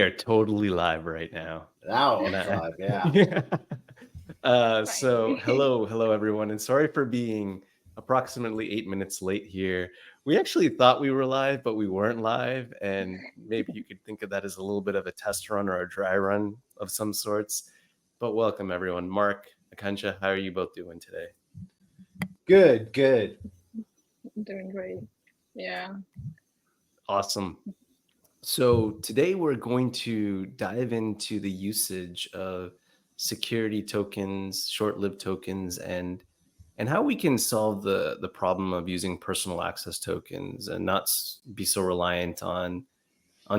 We are totally live right now. Now And it's I, live, yeah. yeah. So Finally. hello everyone, and sorry for being approximately 8 minutes late here. We actually thought we were live, but we weren't live, and maybe you could think of that as a little bit of a test run or a dry run of some sorts. But welcome everyone. Marc, Akansha, how are you both doing today? Good. Doing great. Yeah. Awesome. So today we're going to dive into the usage of security tokens, short-lived tokens, and how we can solve the problem of using personal access tokens and not be so reliant on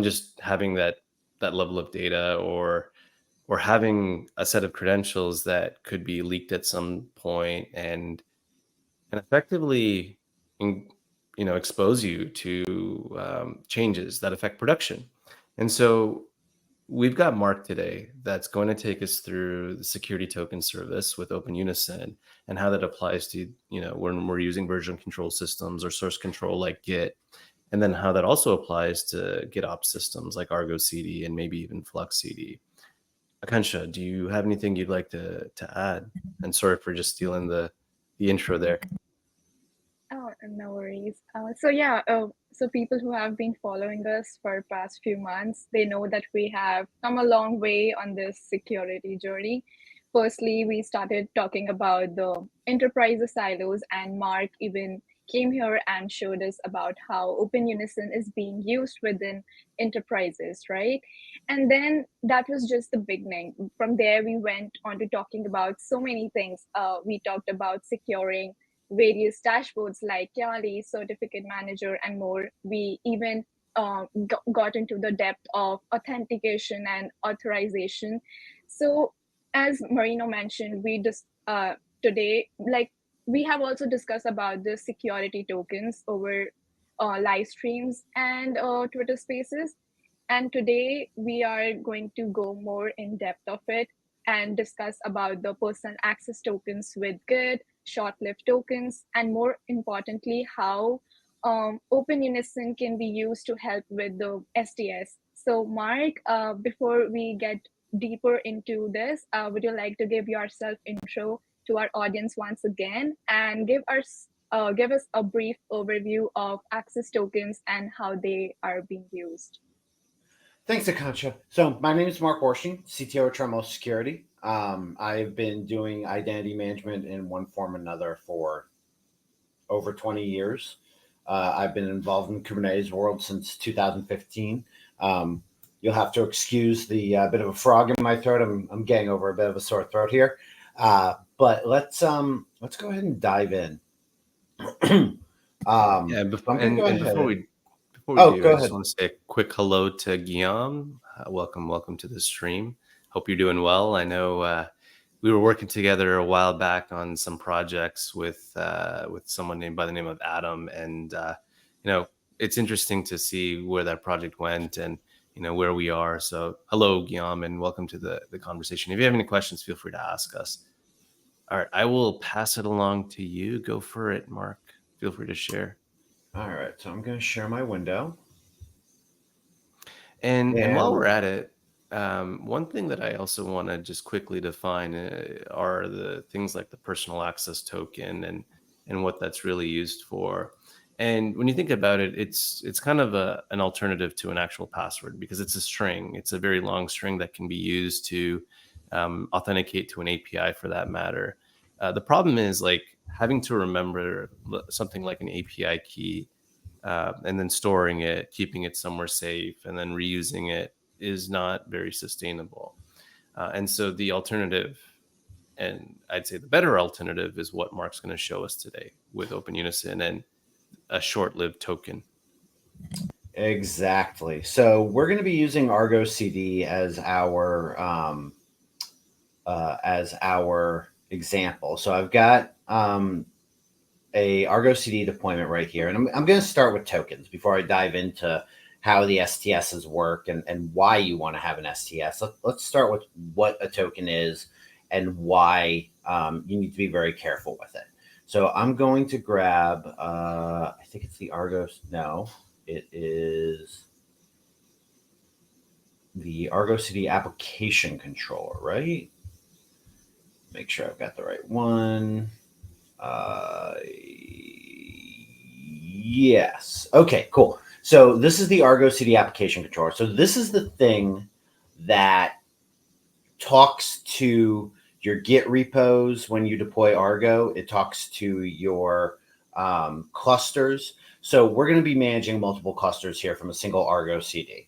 just having that level of data or having a set of credentials that could be leaked at some point and effectively expose you to changes that affect production. And so we've got Marc today that's going to take us through the security token service with Open Unison and how that applies to, when we're using version control systems or source control like Git, and then how that also applies to GitOps systems like Argo CD and maybe even Flux CD. Akansha, do you have anything you'd like to add? And sorry for just stealing the intro there. Oh, no worries. So people who have been following us for past few months, they know that we have come a long way on this security journey. Firstly, we started talking about the enterprise silos, and Marc even came here and showed us about how Open Unison is being used within enterprises, right? And then that was just the beginning. From there, we went on to talking about so many things. We talked about securing various dashboards like Yali, Certificate Manager, and more. We even got into the depth of authentication and authorization. So, as Marino mentioned, we just today, like we have also discussed about the security tokens over live streams and Twitter Spaces. And today we are going to go more in depth of it and discuss about the personal access tokens with Git, short-lived tokens, and more importantly, how Open Unison can be used to help with the STS. So, Marc, before we get deeper into this, would you like to give yourself intro to our audience once again and give us a brief overview of access tokens and how they are being used? Thanks, Akansha. So my name is Marc Horshing, CTO at TremoloSecurity. I've been doing identity management in one form or another for over 20 years. I've been involved in the Kubernetes world since 2015. You'll have to excuse the bit of a frog in my throat. I'm getting over a bit of a sore throat here. But let's go ahead and dive in. Yeah, before we do, go I ahead. just want to say a quick hello to Guillaume. Welcome to the stream. Hope you're doing well. I know we were working together a while back on some projects with someone named by the name of Adam, and it's interesting to see where that project went and where we are. So hello, Guillaume, and welcome to the conversation. If you have any questions, feel free to ask us. All right, I will pass it along to you. Go for it, Marc. Feel free to share. All right, so I'm going to share my window. And while we're at it, one thing that I also want to just quickly define are the things like the personal access token and what that's really used for. And when you think about it, it's kind of an alternative to an actual password because it's a string. It's a very long string that can be used to authenticate to an API for that matter. The problem is like having to remember something like an API key and then storing it, keeping it somewhere safe, and then reusing it is not very sustainable. And so the alternative, and I'd say the better alternative, is what Marc's going to show us today with Open Unison and a short-lived token. Exactly. So we're going to be using Argo CD as our example. So I've got a Argo CD deployment right here, and I'm going to start with tokens before I dive into how the STSs work and why you want to have an STS. Let's start with what a token is and why you need to be very careful with it. So I'm going to grab, I think it's the Argo. No, it is. the Argo CD application controller, right? Make sure I've got the right one. Yes. Okay, cool. So this is the Argo CD application controller. So this is the thing that talks to your Git repos when you deploy Argo. It talks to your clusters. So we're going to be managing multiple clusters here from a single Argo CD,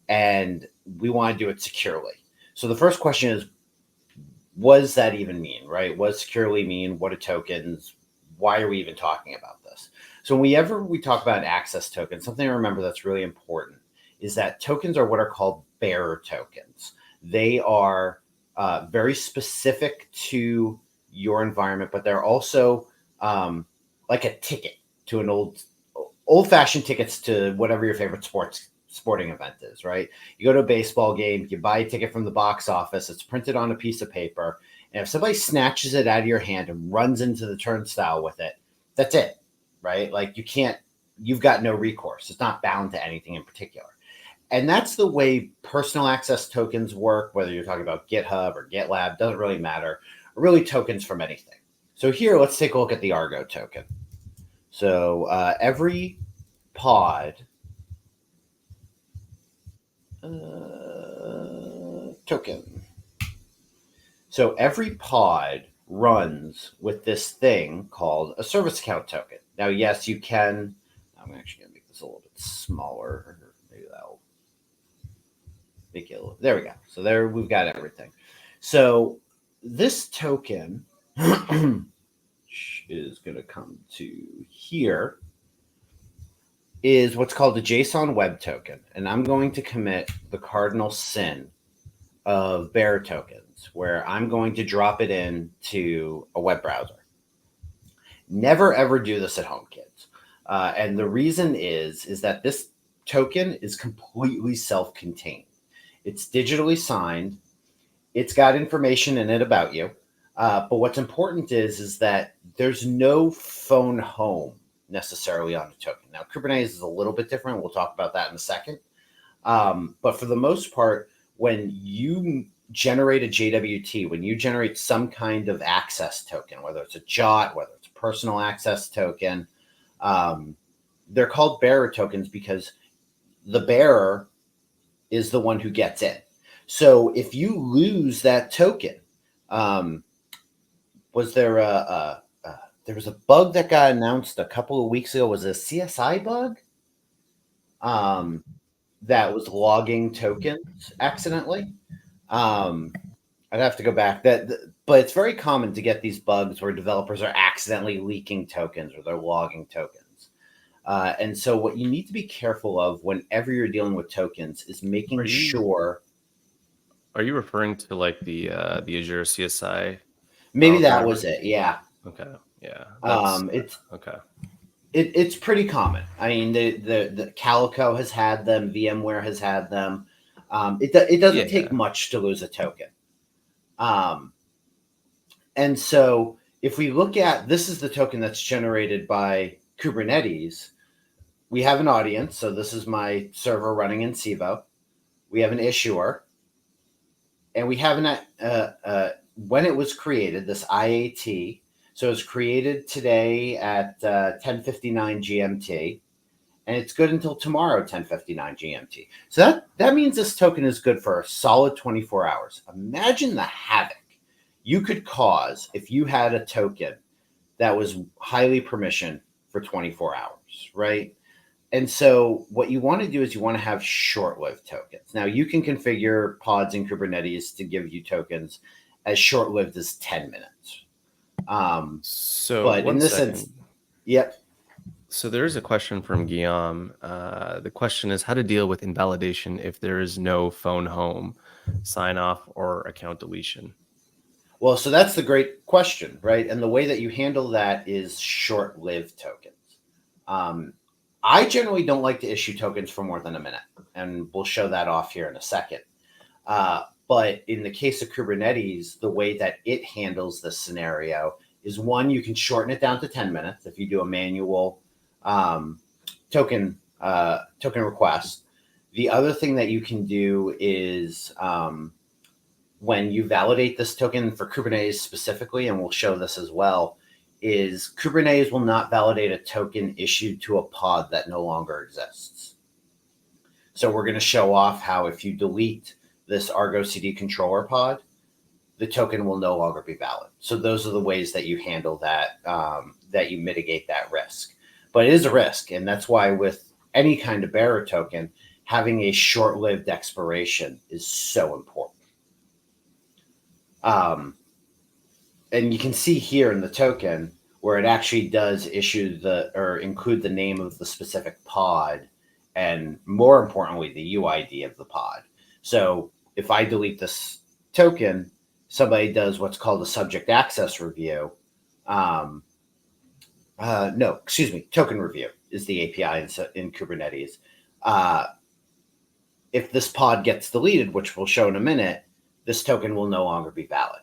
and we want to do it securely. So the first question is, what does that even mean, right? What does securely mean? What are tokens? Why are we even talking about this? So whenever we talk about access tokens, something to remember that's really important is that tokens are what are called bearer tokens. They are very specific to your environment, but they're also like a ticket to an old-fashioned tickets to whatever your favorite sporting event is, right? You go to a baseball game, you buy a ticket from the box office, it's printed on a piece of paper, and if somebody snatches it out of your hand and runs into the turnstile with it, that's it, right? Like you've got no recourse. It's not bound to anything in particular. And that's the way personal access tokens work, whether you're talking about GitHub or GitLab, doesn't really matter. Really tokens from anything. So here, let's take a look at the Argo token. So every pod token. So every pod runs with this thing called a service account token. Now, yes, you can. I'm actually going to make this a little bit smaller. Maybe that'll make it. There we go. So there we've got everything. So this token is going to come to here is what's called a JSON web token. And I'm going to commit the cardinal sin of bearer tokens, where I'm going to drop it into a web browser. Never, ever do this at home, kids. And the reason is that this token is completely self-contained. It's digitally signed. It's got information in it about you. But what's important is that there's no phone home necessarily on the token. Now, Kubernetes is a little bit different. We'll talk about that in a second. But for the most part, when you generate a JWT, when you generate some kind of access token, whether it's a JOT, whether it's a personal access token, they're called bearer tokens because the bearer is the one who gets in. So if you lose that token, was there there was a bug that got announced a couple of weeks ago? Was it a CSI bug that was logging tokens accidentally? I'd have to go back. But it's very common to get these bugs where developers are accidentally leaking tokens or they're logging tokens. And so what you need to be careful of whenever you're dealing with tokens is making sure. Are you referring to like the Azure CSI? Maybe that was it. Yeah. Okay. Yeah. It's okay. It's pretty common. I mean, the Calico has had them. VMware has had them. It doesn't take much to lose a token. And so if we look at, this is the token that's generated by Kubernetes. We have an audience. So this is my server running in Civo. We have an issuer. And we have when it was created, this IAT. So it was created today at 10:59 GMT. And it's good until tomorrow, 10:59 GMT. So that means this token is good for a solid 24 hours. Imagine the havoc you could cause if you had a token that was highly permissioned for 24 hours, right? And so what you want to do is you want to have short-lived tokens. Now, you can configure pods in Kubernetes to give you tokens as short-lived as 10 minutes. But in this sense, yep. So there is a question from Guillaume. The question is how to deal with invalidation if there is no phone home, sign off, or account deletion. Well, so that's the great question, right? And the way that you handle that is short-lived tokens. I generally don't like to issue tokens for more than a minute, and we'll show that off here in a second. But in the case of Kubernetes, the way that it handles this scenario is, one, you can shorten it down to 10 minutes if you do a manual token request. The other thing that you can do is when you validate this token for Kubernetes specifically, and we'll show this as well, is Kubernetes will not validate a token issued to a pod that no longer exists. So we're going to show off how if you delete this Argo CD controller pod, the token will no longer be valid. So those are the ways that you handle that, that you mitigate that risk. But it is a risk, and that's why with any kind of bearer token, having a short-lived expiration is so important. And you can see here in the token where it actually does issue or include the name of the specific pod, and more importantly, the UID of the pod. So if I delete this token, somebody does what's called a subject access review. Token review is the API in Kubernetes. If this pod gets deleted, which we'll show in a minute, this token will no longer be valid.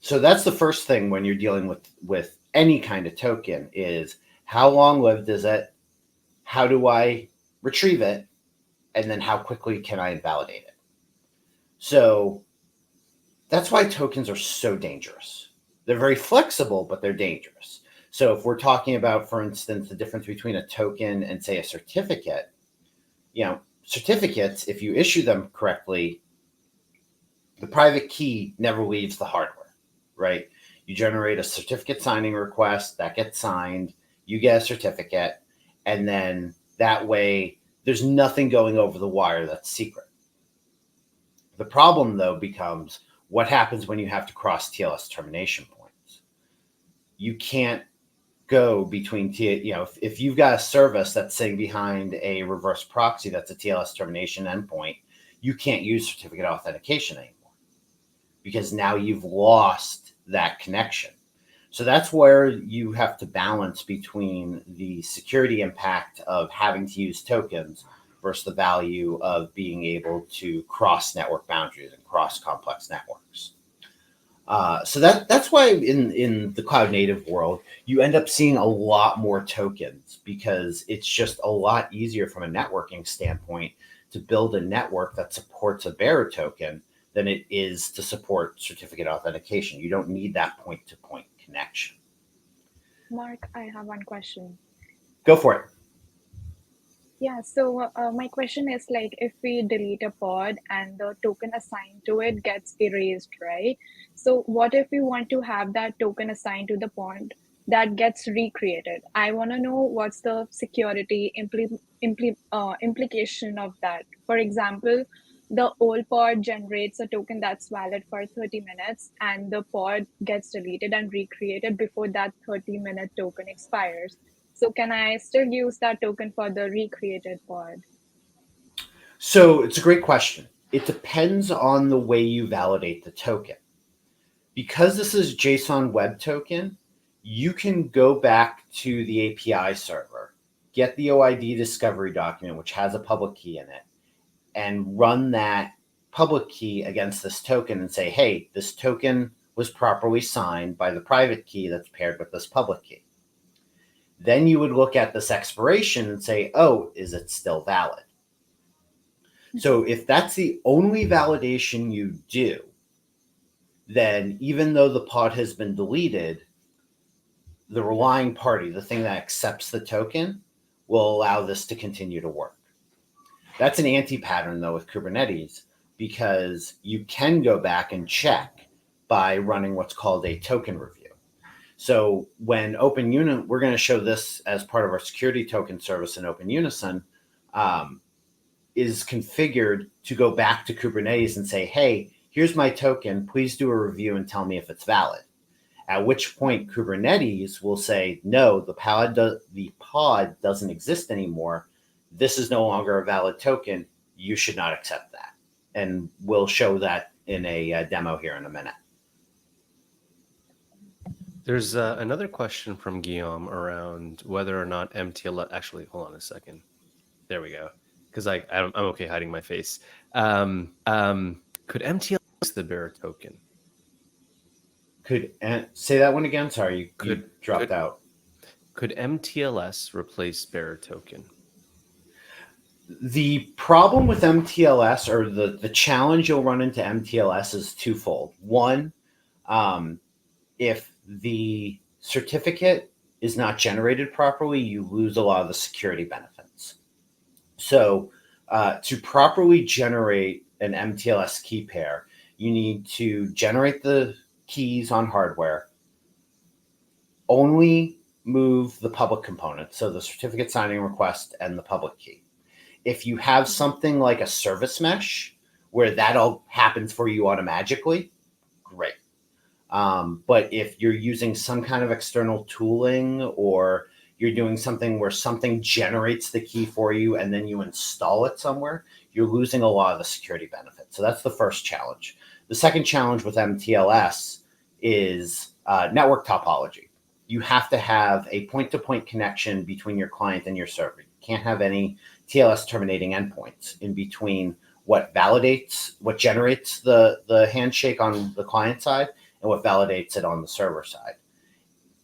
So that's the first thing when you're dealing with any kind of token is how long lived is it? How do I retrieve it? And then how quickly can I invalidate it? So that's why tokens are so dangerous. They're very flexible, but they're dangerous. So if we're talking about, for instance, the difference between a token and say a certificate, certificates, if you issue them correctly, the private key never leaves the hardware, right? You generate a certificate signing request that gets signed, you get a certificate, and then that way there's nothing going over the wire that's secret. The problem, though, becomes what happens when you have to cross TLS termination points. You can't go between, if you've got a service that's sitting behind a reverse proxy that's a TLS termination endpoint, you can't use certificate authentication anymore because now you've lost that connection. So that's where you have to balance between the security impact of having to use tokens versus the value of being able to cross network boundaries and cross complex networks. So that's why in the cloud native world, you end up seeing a lot more tokens because it's just a lot easier from a networking standpoint to build a network that supports a bearer token than it is to support certificate authentication. You don't need that point-to-point connection. Mark, I have one question. Go for it. Yeah, so my question is like if we delete a pod and the token assigned to it gets erased, right? So what if we want to have that token assigned to the pod that gets recreated? I want to know what's the security implication of that. For example, the old pod generates a token that's valid for 30 minutes and the pod gets deleted and recreated before that 30-minute token expires. So can I still use that token for the recreated pod? So it's a great question. It depends on the way you validate the token. Because this is JSON web token, you can go back to the API server, get the OID discovery document, which has a public key in it, and run that public key against this token and say, hey, this token was properly signed by the private key that's paired with this public key. Then you would look at this expiration and say, oh, is it still valid? So if that's the only validation you do, then even though the pod has been deleted, the relying party, the thing that accepts the token, will allow this to continue to work. That's an anti-pattern, though, with Kubernetes, because you can go back and check by running what's called a token review. So when we're going to show this as part of our security token service in Open Unison, is configured to go back to Kubernetes and say, hey, here's my token, please do a review and tell me if it's valid. At which point Kubernetes will say, no, the pod doesn't exist anymore. This is no longer a valid token. You should not accept that. And we'll show that in a demo here in a minute. There's another question from Guillaume around whether or not MTLS. Actually, hold on a second. There we go. Because I'm okay hiding my face. Could MTLS the bearer token? Say that one again. Sorry, you dropped out. Could MTLS replace bearer token? The problem with MTLS, or the challenge you'll run into MTLS, is twofold. One, if the certificate is not generated properly, you lose a lot of the security benefits. So to properly generate an MTLS key pair, you need to generate the keys on hardware, only move the public component, so the certificate signing request and the public key. If you have something like a service mesh where that all happens for you automatically, great. But if you're using some kind of external tooling, or you're doing something where something generates the key for you and then you install it somewhere, you're losing a lot of the security benefits. So that's the first challenge. The second challenge with MTLS is network topology. You have to have a point-to-point connection between your client and your server. You can't have any TLS terminating endpoints in between what generates the handshake on the client side and what validates it on the server side.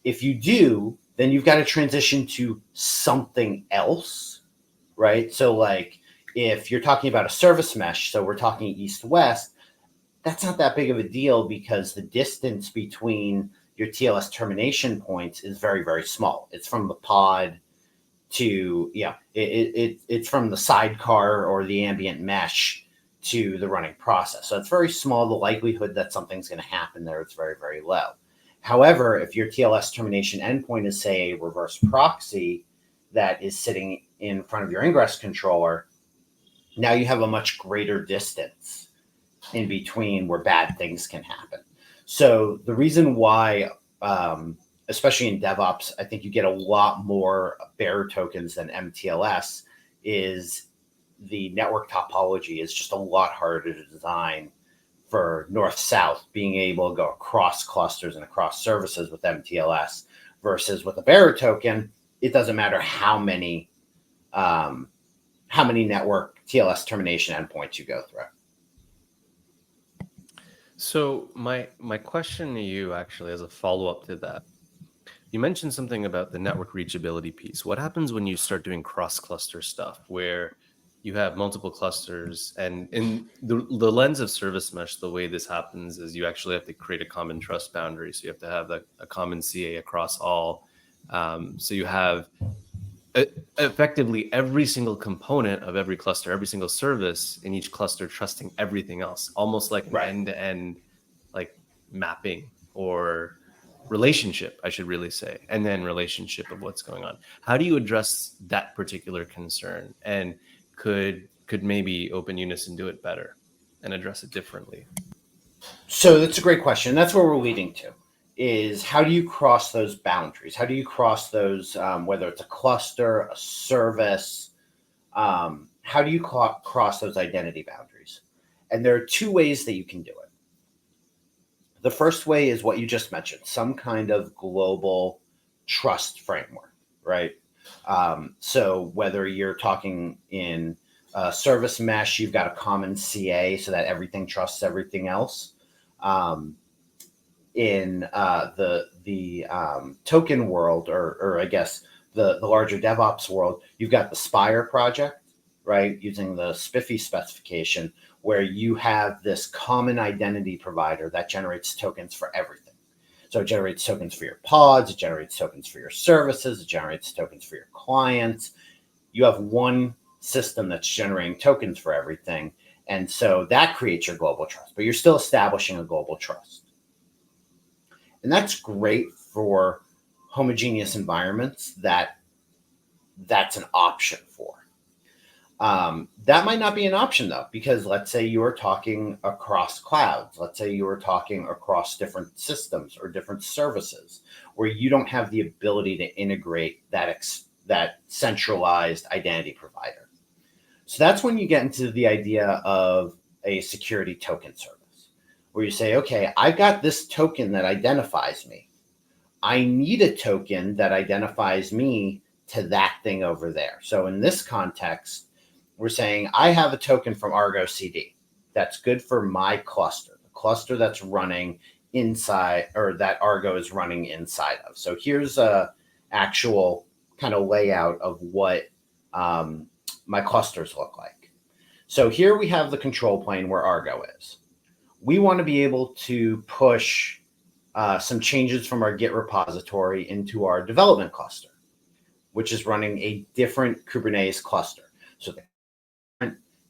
If you do, then you've got to transition to something else, right? So like if you're talking about a service mesh, so we're talking east-west, that's not that big of a deal because the distance between your TLS termination points is very, very small. It's from the pod to, it's from the sidecar or the ambient mesh to the running process. So it's very small. The likelihood that something's going to happen there is very, very low. However, if your TLS termination endpoint is, say, a reverse proxy that is sitting in front of your ingress controller, now you have a much greater distance in between where bad things can happen. So the reason why, especially in DevOps, I think you get a lot more bearer tokens than MTLS is the network topology is just a lot harder to design for north-south, being able to go across clusters and across services with MTLS versus with a bearer token. It doesn't matter how many network TLS termination endpoints you go through. So my question to you, actually, as a follow-up to that, you mentioned something about the network reachability piece. What happens when you start doing cross-cluster stuff where you have multiple clusters, and in the lens of service mesh, the way this happens is you actually have to create a common trust boundary. So you have to have a common CA across all. So you have effectively every single component of every cluster, every single service in each cluster trusting everything else, almost like an end-to-end like mapping or relationship, I should really say, and then relationship of what's going on. How do you address that particular concern? And could maybe Open Unison do it better and address it differently? So that's a great question. That's where we're leading to, is how do you cross those boundaries? How do you cross those, whether it's a cluster, a service, how do you cross those identity boundaries? And there are two ways that you can do it. The first way is what you just mentioned, some kind of global trust framework, right? So whether you're talking in service mesh, you've got a common CA so that everything trusts everything else. In the token world, or I guess the larger DevOps world, you've got the Spire project, right? Using the Spiffy specification, where you have this common identity provider that generates tokens for everything. So it generates tokens for your pods, it generates tokens for your services, it generates tokens for your clients. You have one system that's generating tokens for everything. And so that creates your global trust, but you're still establishing a global trust. And that's great for homogeneous environments that's an option for. That might not be an option though, because let's say you are talking across clouds. Let's say you are talking across different systems or different services where you don't have the ability to integrate that centralized identity provider. So that's when you get into the idea of a security token service, where you say, okay, I've got this token that identifies me. I need a token that identifies me to that thing over there. So in this context, we're saying I have a token from Argo CD that's good for my cluster, the cluster that's running inside, or that Argo is running inside of. So here's a actual kind of layout of what my clusters look like. So here we have the control plane where Argo is. We want to be able to push some changes from our Git repository into our development cluster, which is running a different Kubernetes cluster. So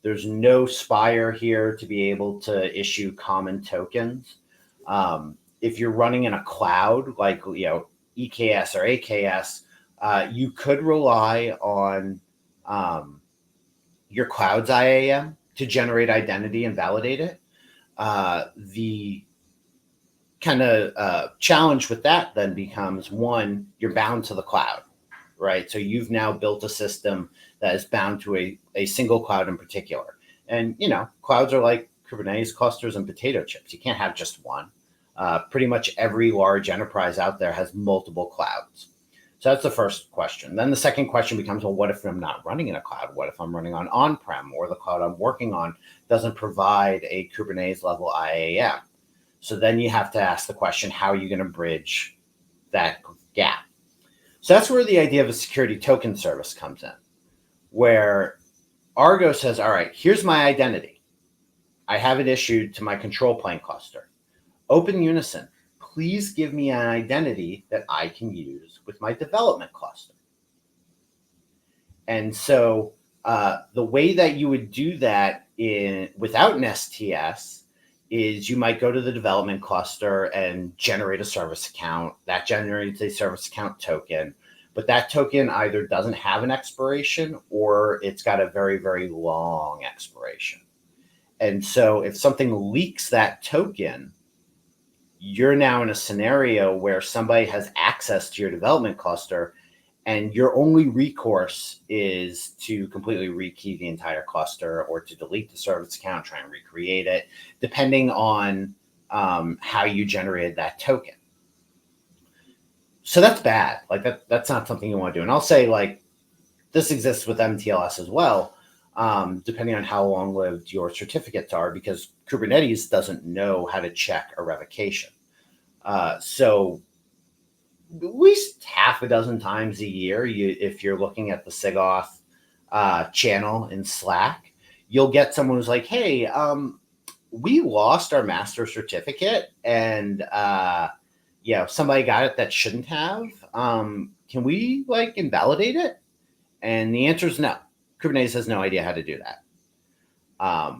there's no Spire here to be able to issue common tokens. If you're running in a cloud like EKS or AKS, you could rely on your cloud's IAM to generate identity and validate it. The kind of challenge with that then becomes, one, you're bound to the cloud, right? So you've now built a system that is bound to a single cloud in particular. And, clouds are like Kubernetes clusters and potato chips. You can't have just one. Pretty much every large enterprise out there has multiple clouds. So that's the first question. Then the second question becomes, well, what if I'm not running in a cloud? What if I'm running on-prem, or the cloud I'm working on doesn't provide a Kubernetes level IAM? So then you have to ask the question, how are you going to bridge that gap? So that's where the idea of a security token service comes in, where Argo says, all right, here's my identity. I have it issued to my control plane cluster. Open Unison, please give me an identity that I can use with my development cluster. And so the way that you would do that without an STS is you might go to the development cluster and generate a service account. That generates a service account token, but that token either doesn't have an expiration or it's got a very, very long expiration. And so if something leaks that token, you're now in a scenario where somebody has access to your development cluster, and your only recourse is to completely rekey the entire cluster or to delete the service account, try and recreate it, depending on how you generated that token. So that's bad. Like that's not something you want to do. And I'll say, like, this exists with MTLS as well, depending on how long-lived your certificates are, because Kubernetes doesn't know how to check a revocation. So at least half a dozen times a year, if you're looking at the SIGAUTH channel in Slack, you'll get someone who's like, hey, we lost our master certificate and somebody got it that shouldn't have. Can we invalidate it? And the answer is no. Kubernetes has no idea how to do that.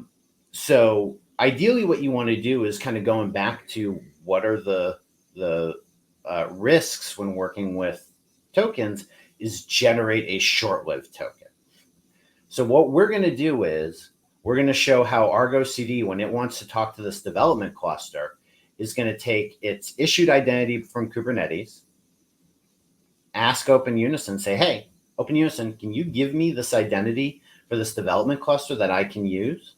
So ideally what you want to do is kind of going back to what are the risks when working with tokens is generate a short-lived token. So what we're going to do is we're going to show how Argo CD, when it wants to talk to this development cluster, is going to take its issued identity from Kubernetes, ask Open Unison, say, hey, Open Unison, can you give me this identity for this development cluster that I can use?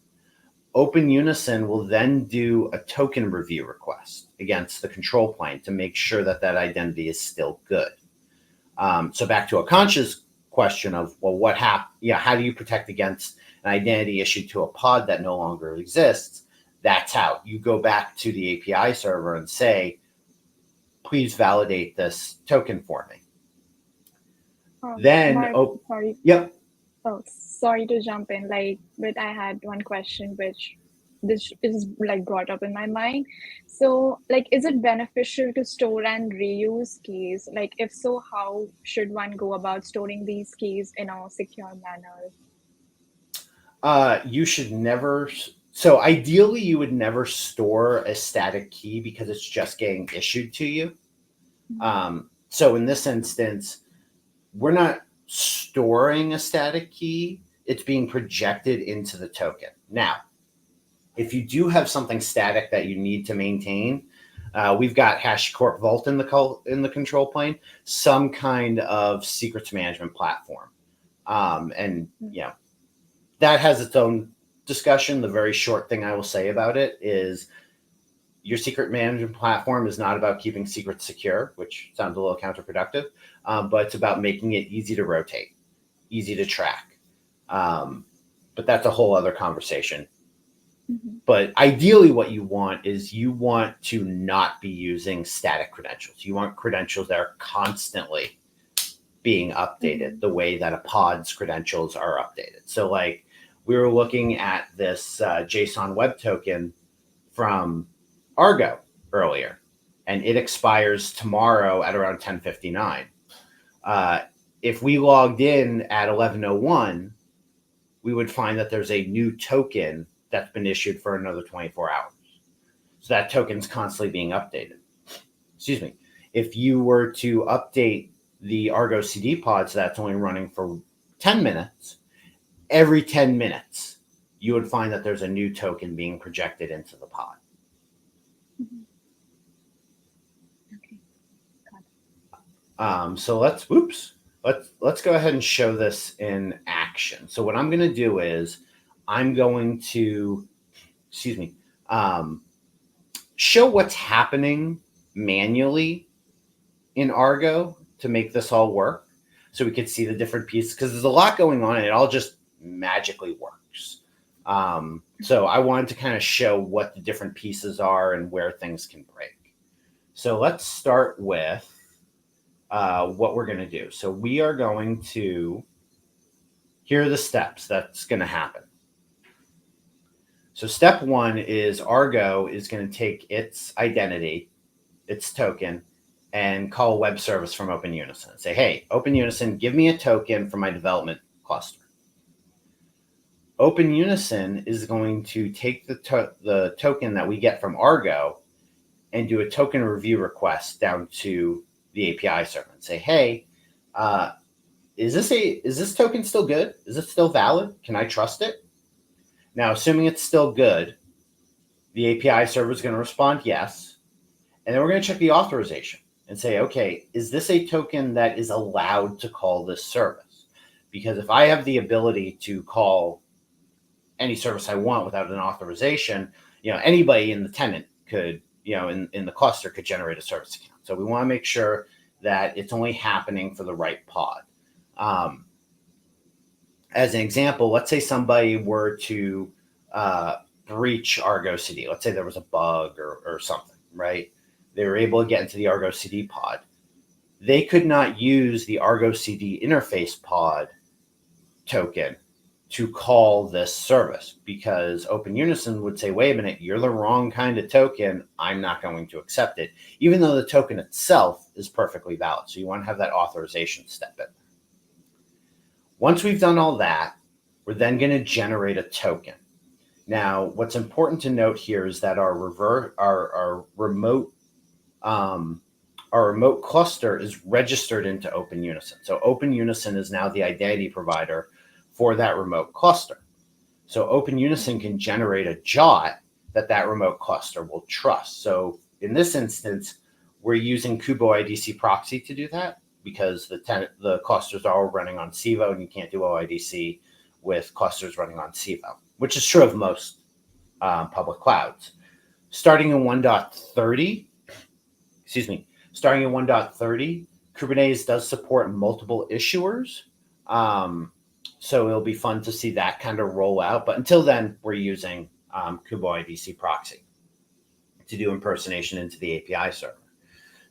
Open Unison will then do a token review request against the control plane to make sure that that identity is still good. So back to Akansha's question of, well, how do you protect against an identity issued to a pod that no longer exists? That's how you go back to the API server and say, please validate this token for me. Then, Marc, sorry. Yep. Oh, sorry to jump in, but I had one question which this is brought up in my mind. So is it beneficial to store and reuse keys? If so, how should one go about storing these keys in a secure manner? You should never. So ideally, you would never store a static key because it's just getting issued to you. So in this instance, we're not storing a static key. It's being projected into the token. Now, if you do have something static that you need to maintain, we've got HashiCorp Vault in the control plane, some kind of secrets management platform. And that has its own discussion. The very short thing I will say about it is your secret management platform is not about keeping secrets secure, which sounds a little counterproductive, but it's about making it easy to rotate, easy to track. But that's a whole other conversation. Mm-hmm. But ideally what you want is you want to not be using static credentials. You want credentials that are constantly being updated the way that a pod's credentials are updated. So like we were looking at this JSON web token from Argo earlier, and it expires tomorrow at around 10:59. If we logged in at 11:01, we would find that there's a new token that's been issued for another 24 hours. So that token's constantly being updated. Excuse me. If you were to update the Argo CD pod, so that's only running for 10 minutes, every 10 minutes, you would find that there's a new token being projected into the pod. Okay. So let's go ahead and show this in action. So what I'm going to do is I'm going to, show what's happening manually in Argo to make this all work. So we could see the different pieces, because there's a lot going on and it all just magically works. So I wanted to kind of show what the different pieces are and where things can break. So let's start with what we're going to do. So we are going to, here are the steps that's going to happen. So step one is Argo is going to take its identity, its token, and call a web service from OpenUnison. Say, hey, OpenUnison, give me a token for my development cluster. OpenUnison is going to take the token that we get from Argo and do a token review request down to the API server and say, hey, is this token still good? Is it still valid? Can I trust it? Now, assuming it's still good, the API server is going to respond yes. And then we're going to check the authorization and say, okay, is this a token that is allowed to call this service? Because if I have the ability to call any service I want without an authorization, anybody in the tenant could, in the cluster could generate a service account. So we want to make sure that it's only happening for the right pod. As an example, let's say somebody were to breach Argo CD. Let's say there was a bug or something, right? They were able to get into the Argo CD pod. They could not use the Argo CD interface pod token to call this service, because OpenUnison would say, wait a minute, you're the wrong kind of token. I'm not going to accept it, even though the token itself is perfectly valid. So you want to have that authorization step in. Once we've done all that, we're then going to generate a token. Now, what's important to note here is that our remote cluster is registered into OpenUnison. So OpenUnison is now the identity provider for that remote cluster. So OpenUnison can generate a JOT that remote cluster will trust. So in this instance, we're using KubeOIDC proxy to do that, because the clusters are all running on CVO, and you can't do OIDC with clusters running on CVO, which is true of most public clouds. Starting in 1.30, Kubernetes does support multiple issuers. So it'll be fun to see that kind of roll out. But until then, we're using KubeOIDC proxy to do impersonation into the API server.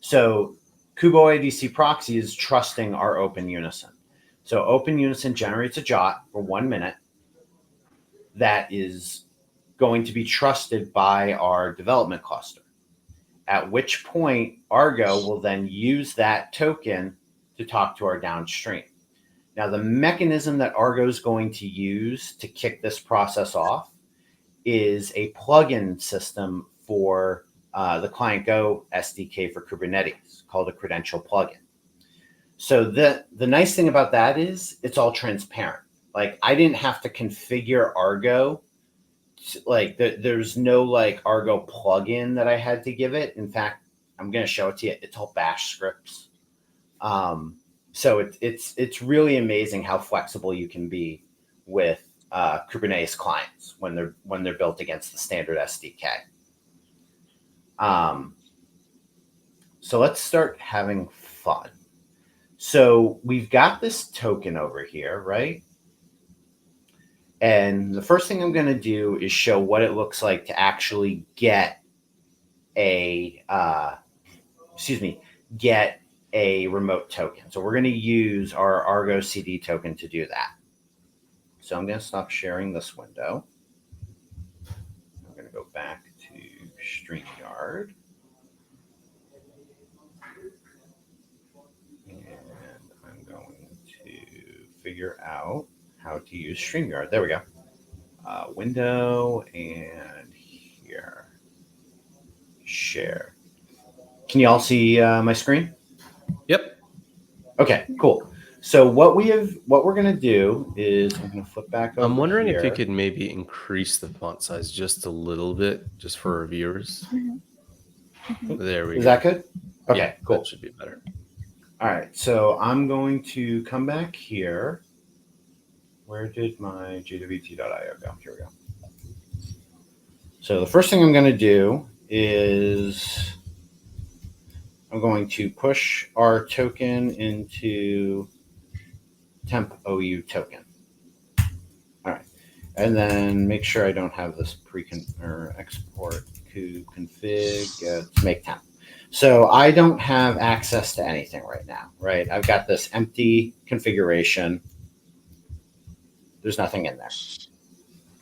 So KubeOIDC proxy is trusting our OpenUnison. So OpenUnison generates a JOT for 1 minute that is going to be trusted by our development cluster, at which point Argo will then use that token to talk to our downstream. Now, the mechanism that Argo is going to use to kick this process off is a plugin system for the Client Go SDK for Kubernetes called a credential plugin. So the nice thing about that is it's all transparent. Like, I didn't have to configure Argo. Like, there's no like Argo plugin that I had to give it. In fact, I'm going to show it to you. It's all bash scripts. So it's really amazing how flexible you can be with Kubernetes clients when they're built against the standard SDK. So let's start having fun. So we've got this token over here, right? And the first thing I'm going to do is show what it looks like to actually get a a remote token. So we're going to use our Argo CD token to do that. So I'm going to stop sharing this window. I'm going to go back to StreamYard. And I'm going to figure out how to use StreamYard. There we go. Window and here. Share. Can you all see my screen? Yep. Okay, cool. So what we're going to do is I'm going to flip back over I'm wondering here. if you could maybe increase the font size just a little bit, just for our viewers. There we go. Is that good? Okay, yeah, cool. That should be better. All right, so I'm going to come back here. Where did my gwt.io go? Here we go. So the first thing I'm going to do is I'm going to push our token into temp OU token. All right, and then make sure I don't have this export to config to make temp. So I don't have access to anything right now, right? I've got this empty configuration. There's nothing in there.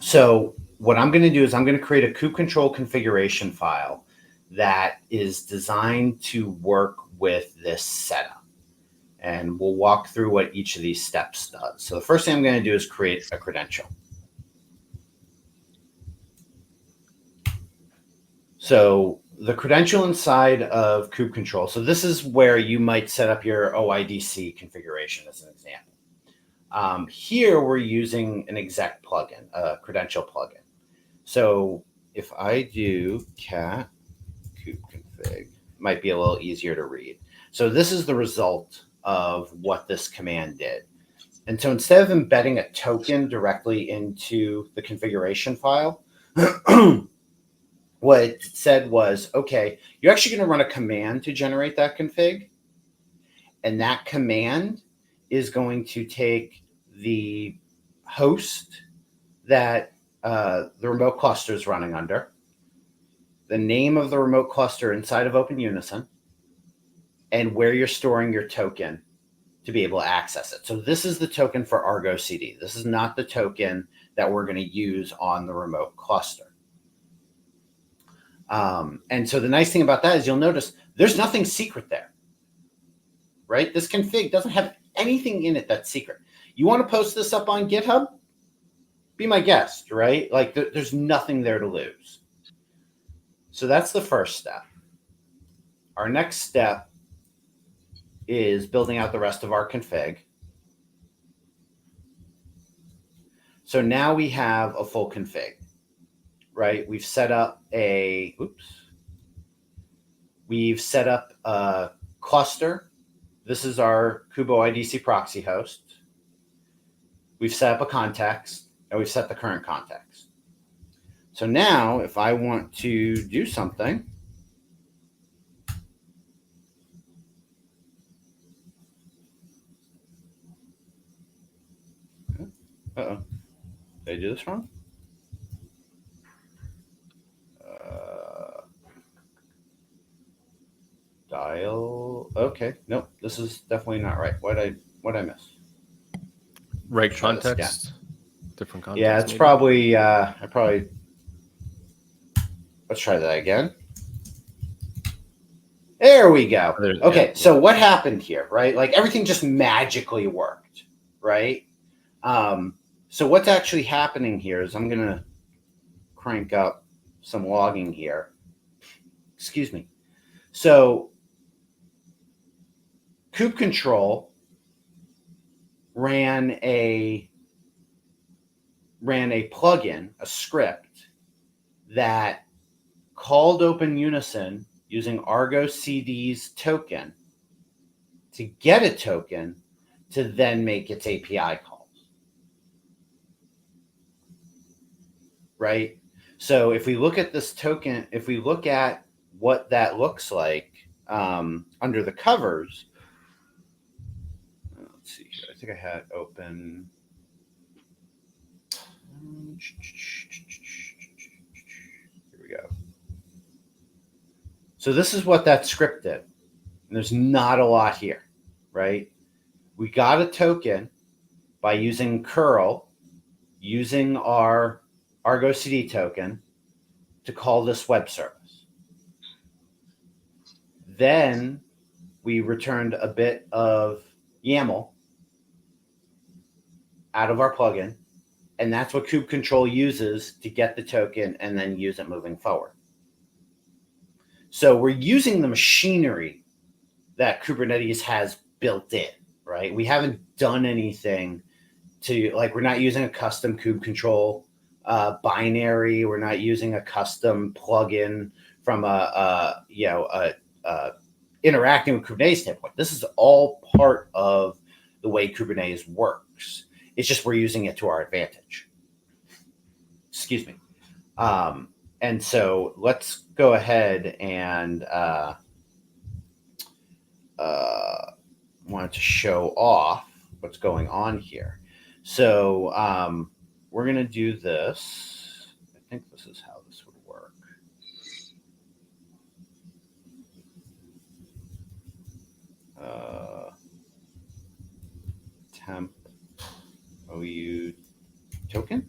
So what I'm going to do is I'm going to create a kubectl configuration file that is designed to work with this setup. And we'll walk through what each of these steps does. So the first thing I'm going to do is create a credential. So the credential inside of kubectl, so this is where you might set up your OIDC configuration as an example. Here we're using an exec plugin, a credential plugin. So if I do cat kubeconfig, might be a little easier to read. So this is the result of what this command did. And so instead of embedding a token directly into the configuration file, what it said was, okay, you're actually going to run a command to generate that config. And that command is going to take the host that the remote cluster is running under, the name of the remote cluster inside of Open Unison, and where you're storing your token to be able to access it. So this is the token for Argo CD. This is not the token that we're going to use on the remote cluster. And so the nice thing about that is you'll notice there's nothing secret there, right? This config doesn't have anything in it that's secret. You want to post this up on GitHub? Be my guest, right? Like there's nothing there to lose. So that's the first step. Our next step is building out the rest of our config. So now we have a full config, right? We've set up a cluster. This is our Kubo IDC proxy host. We've set up a context, and we've set the current context. So now if I want to do something, uh-oh, did I do this wrong? Dial, okay, nope, this is definitely not right. What'd I miss? Right context, different context. Yeah, it's maybe? probably, let's try that again. There we go. Okay, so what happened here, right? Like everything just magically worked, right? So what's actually happening here is I'm going to crank up some logging here. Excuse me. So kubectl ran a plugin, a script that called Open Unison using Argo CD's token to get a token to then make its API calls. Right? So if we look at this token, if we look at what that looks like under the covers, let's see here. I think I had open. Here we go. So this is what that script did. And there's not a lot here, right? We got a token by using curl, using our Argo CD token to call this web service. Then we returned a bit of YAML out of our plugin, and that's what kube control uses to get the token and then use it moving forward. So we're using the machinery that Kubernetes has built in, right? We haven't done anything to, like, we're not using a custom kube control binary. We're not using a custom plugin from interacting with Kubernetes standpoint. This is all part of the way Kubernetes works. It's just we're using it to our advantage. Excuse me. And so let's go ahead and wanted to show off what's going on here. So we're going to do this. I think this is how this would work. Temp OU token.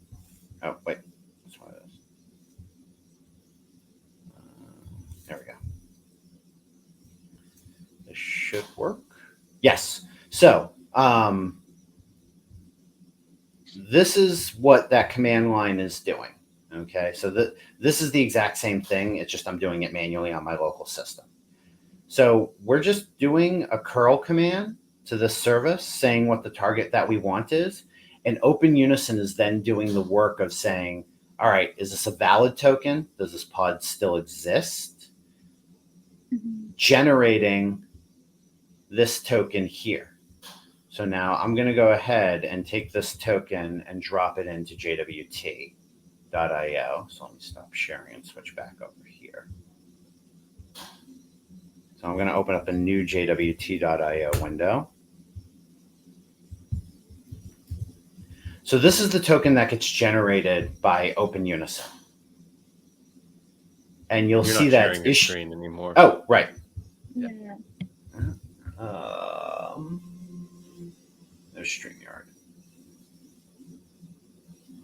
Oh, wait. That's what it is. There we go. This should work. Yes. So this is what that command line is doing. Okay. So this is the exact same thing. It's just I'm doing it manually on my local system. So we're just doing a curl command to this service saying what the target that we want is. And Open Unison is then doing the work of saying, all right, is this a valid token? Does this pod still exist? Mm-hmm. Generating this token here. So now I'm going to go ahead and take this token and drop it into jwt.io. So let me stop sharing and switch back over here. So I'm going to open up a new jwt.io window. So this is the token that gets generated by Open Unison. And you'll see that it's screen anymore. Oh, right. Yeah. There's StreamYard.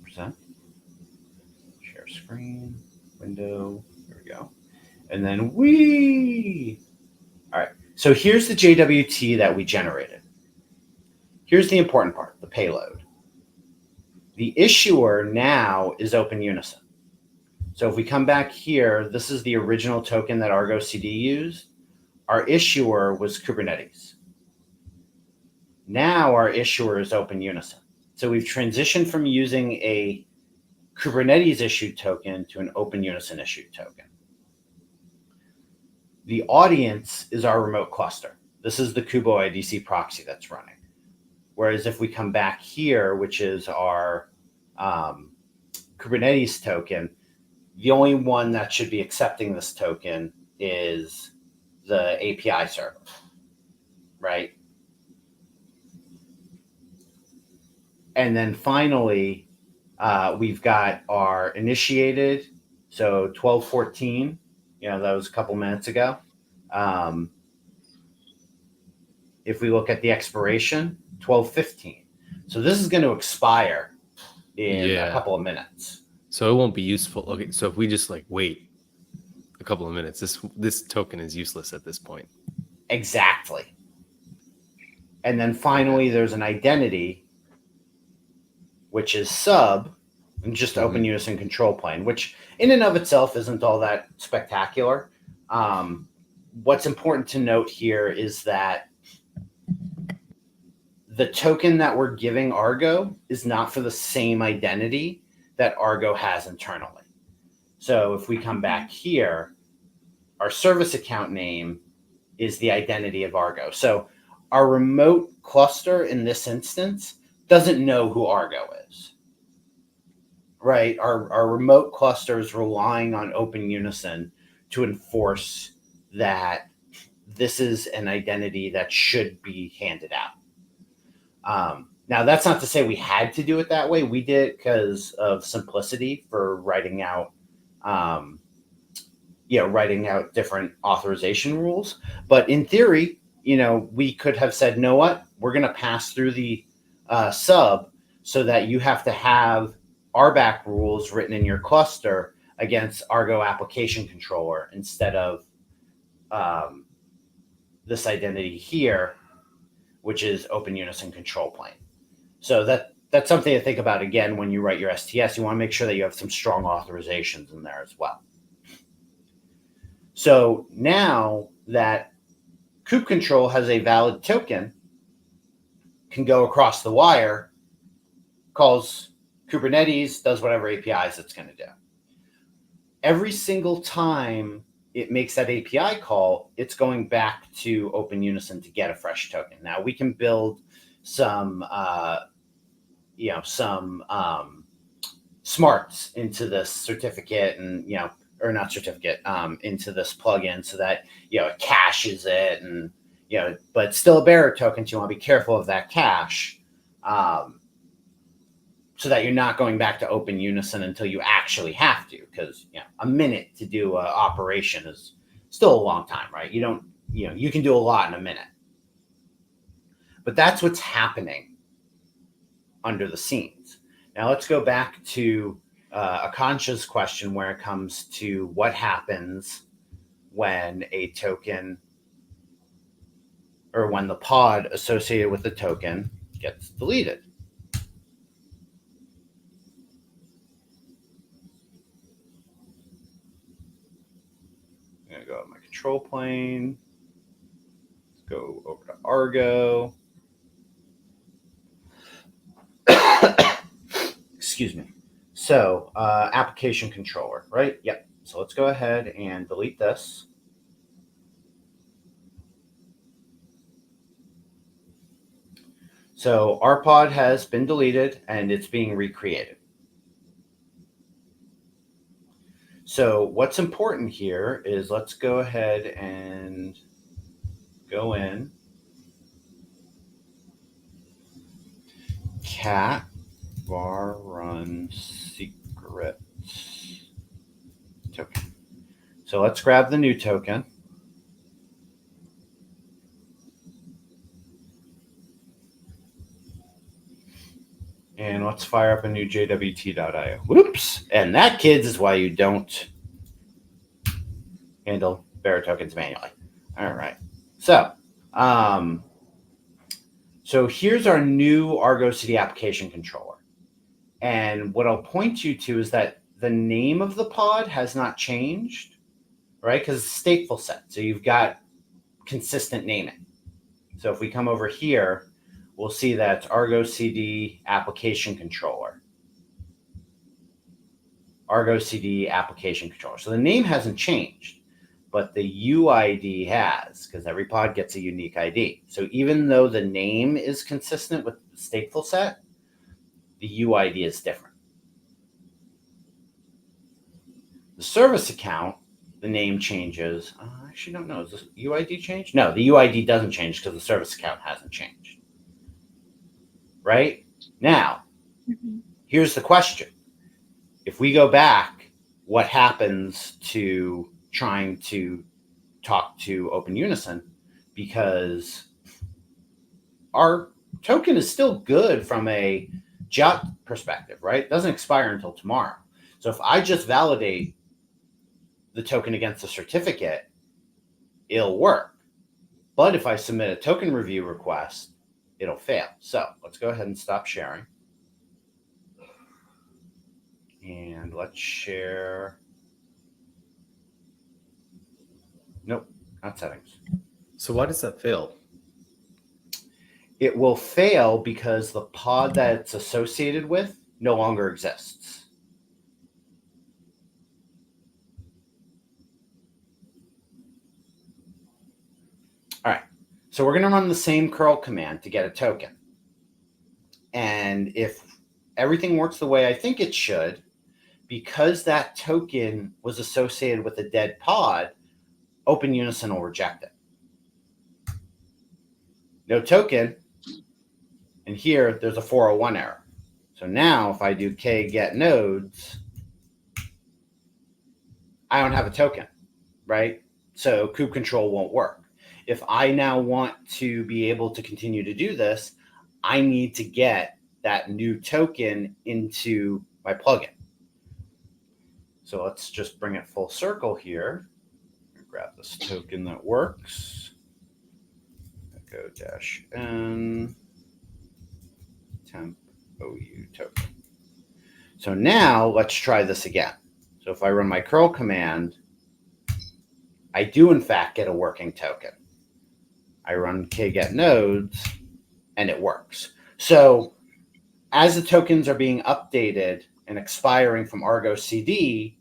Present. Share screen. Window. Here we go. And then all right. So here's the JWT that we generated. Here's the important part, the payload. The issuer now is Open Unison. So if we come back here, this is the original token that Argo CD used. Our issuer was Kubernetes. Now our issuer is Open Unison. So we've transitioned from using a Kubernetes issued token to an Open Unison issued token. The audience is our remote cluster. This is the Kubo IDC proxy that's running. Whereas if we come back here, which is our Kubernetes token, the only one that should be accepting this token is the API server, right? And then finally, we've got our initiated, so 1214, that was a couple minutes ago. If we look at the expiration, 1215. So this is going to expire in a couple of minutes. So it won't be useful. Okay, so if we just wait a couple of minutes, this token is useless at this point. Exactly. And then finally, there's an identity, which is sub, and just Open Unison control plane, which in and of itself isn't all that spectacular. What's important to note here is that the token that we're giving Argo is not for the same identity that Argo has internally. So if we come back here, our service account name is the identity of Argo. So our remote cluster in this instance doesn't know who Argo is, right? Our remote cluster is relying on Open Unison to enforce that this is an identity that should be handed out. Now, that's not to say we had to do it that way. We did it because of simplicity for writing out, writing out different authorization rules. But in theory, we could have said, know what, we're going to pass through the sub so that you have to have RBAC rules written in your cluster against Argo application controller instead of this identity here, which is Open Unison control plane. So that's something to think about again when you write your STS. You want to make sure that you have some strong authorizations in there as well. So now that kube control has a valid token, can go across the wire, calls Kubernetes, does whatever APIs it's going to do. Every single time it makes that API call, it's going back to Open Unison to get a fresh token. Now we can build some, smarts into this certificate and, or not certificate, into this plugin so that, it caches it and, but it's still a bearer token. So you want to be careful of that cache. So that you're not going back to Open Unison until you actually have to, because a minute to do an operation is still a long time, right? You can do a lot in a minute. But that's what's happening under the scenes. Now let's go back to Akansha's question where it comes to what happens when a token or when the pod associated with the token gets deleted. I'm going to go to my control plane. Let's go over to Argo. Excuse me. So application controller, right? Yep. So let's go ahead and delete this. So our pod has been deleted and it's being recreated. So what's important here is let's go ahead and go in. Cat var run secrets token. So let's grab the new token. And let's fire up a new jwt.io. Whoops. And that, kids, is why you don't handle bearer tokens manually. All right. So, so here's our new Argo CD application controller. And what I'll point you to is that the name of the pod has not changed, right? Because it's stateful set. So you've got consistent naming. So if we come over here, we'll see that it's Argo CD application controller. Argo CD application controller. So the name hasn't changed, but the UID has, because every pod gets a unique ID. So even though the name is consistent with the stateful set, the UID is different. The service account, the name changes. I actually don't know. Does the UID change? No, the UID doesn't change because the service account hasn't changed. Right? Now, here's the question. If we go back, what happens to trying to talk to Open Unison? Because our token is still good from a JOT perspective, right? It doesn't expire until tomorrow. So if I just validate the token against the certificate, it'll work. But if I submit a token review request, it'll fail. So let's go ahead and stop sharing. And let's share. Nope, not settings. So why does that fail? It will fail because the pod that it's associated with no longer exists. All right, so we're going to run the same curl command to get a token. And if everything works the way I think it should, because that token was associated with a dead pod, Open Unison will reject it. No token. And here, there's a 401 error. So now if I do k get nodes, I don't have a token. right? So kube control won't work. If I now want to be able to continue to do this, I need to get that new token into my plugin. So let's just bring it full circle here. Grab this token that works. Echo -n temp OU token. So now let's try this again. So if I run my curl command, I do in fact get a working token. I run kget nodes and it works. So as the tokens are being updated and expiring from Argo CD,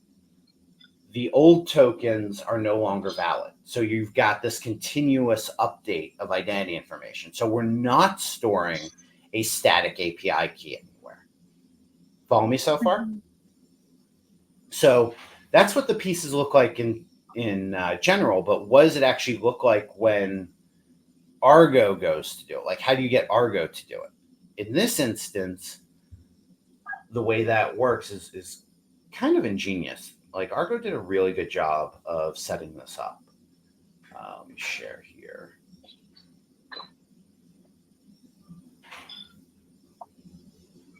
the old tokens are no longer valid. So you've got this continuous update of identity information. So we're not storing a static API key anywhere. Follow me so far? So that's what the pieces look like in general, but what does it actually look like when Argo goes to do it? Like, how do you get Argo to do it? In this instance, the way that works is kind of ingenious. Like, Argo did a really good job of setting this up. Let me share here.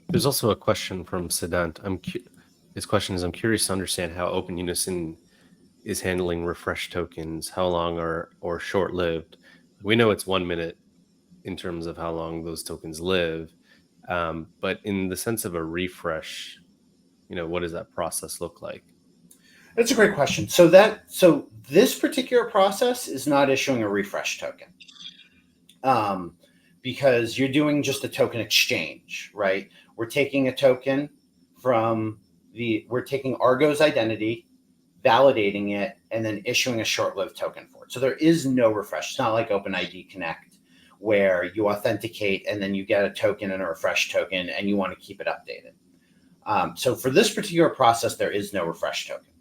There's also a question from Siddhant. His question is, I'm curious to understand how Open Unison is handling refresh tokens. How long or short-lived? We know it's 1 minute in terms of how long those tokens live. But in the sense of a refresh, what does that process look like? That's a great question. So this particular process is not issuing a refresh token, because you're doing just a token exchange, right? We're taking a token we're taking Argo's identity, validating it, and then issuing a short-lived token for it. So there is no refresh. It's not like OpenID Connect, where you authenticate and then you get a token and a refresh token and you want to keep it updated. So for this particular process, there is no refresh token.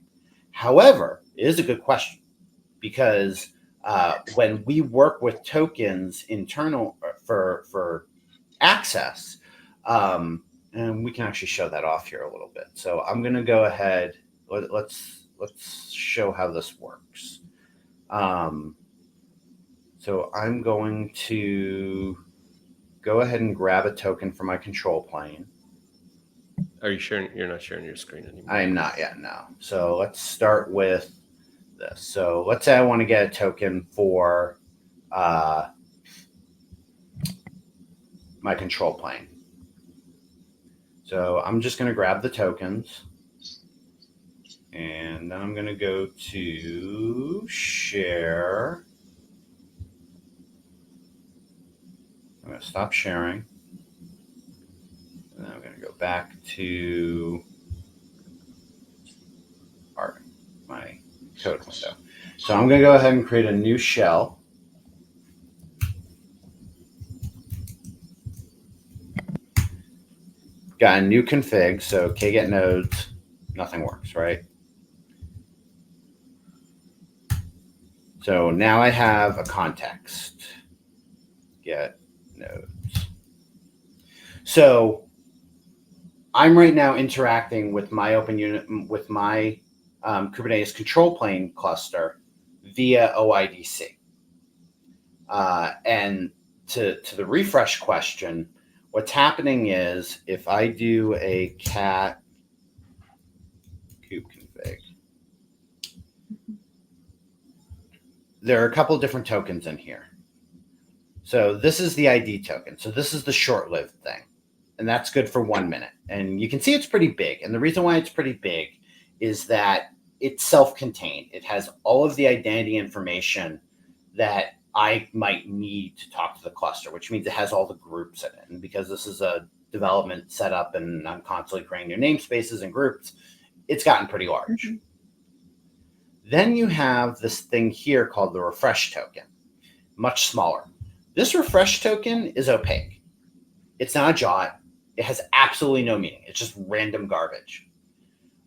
However, it is a good question, because when we work with tokens internal for access, and we can actually show that off here a little bit. So I'm going to go ahead. Let's show how this works. So I'm going to go ahead and grab a token from my control plane. Are you sharing? You're not sharing your screen anymore. I am not yet, no. So let's start with this. So let's say I want to get a token for my control plane. So I'm just going to grab the tokens, and then I'm going to go to share. I'm going to stop sharing. And then I'm going to go back to my code window. So I'm going to go ahead and create a new shell. Got a new config, so kget nodes, nothing works, right? So now I have a context, get nodes. So I'm right now interacting with my with my Kubernetes control plane cluster via OIDC. And to the refresh question, what's happening is if I do a cat kube config, there are a couple of different tokens in here. So this is the ID token. So this is the short-lived thing. And that's good for 1 minute. And you can see it's pretty big. And the reason why it's pretty big is that it's self-contained. It has all of the identity information that I might need to talk to the cluster, which means it has all the groups in it. And because this is a development setup and I'm constantly creating new namespaces and groups, it's gotten pretty large. Mm-hmm. Then you have this thing here called the refresh token, much smaller. This refresh token is opaque. It's not a JOT. It has absolutely no meaning. It's just random garbage.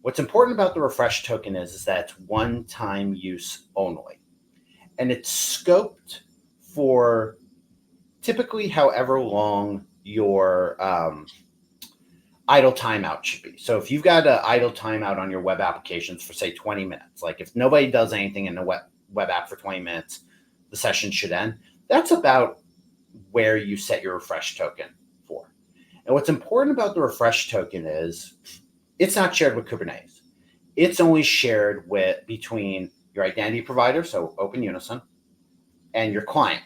What's important about the refresh token is that it's one-time use only. And it's scoped for typically however long your idle timeout should be. So if you've got an idle timeout on your web applications for say 20 minutes, like if nobody does anything in the web app for 20 minutes, the session should end. That's about where you set your refresh token for. And what's important about the refresh token is it's not shared with Kubernetes. It's only shared between your identity provider, so Open Unison, and your client,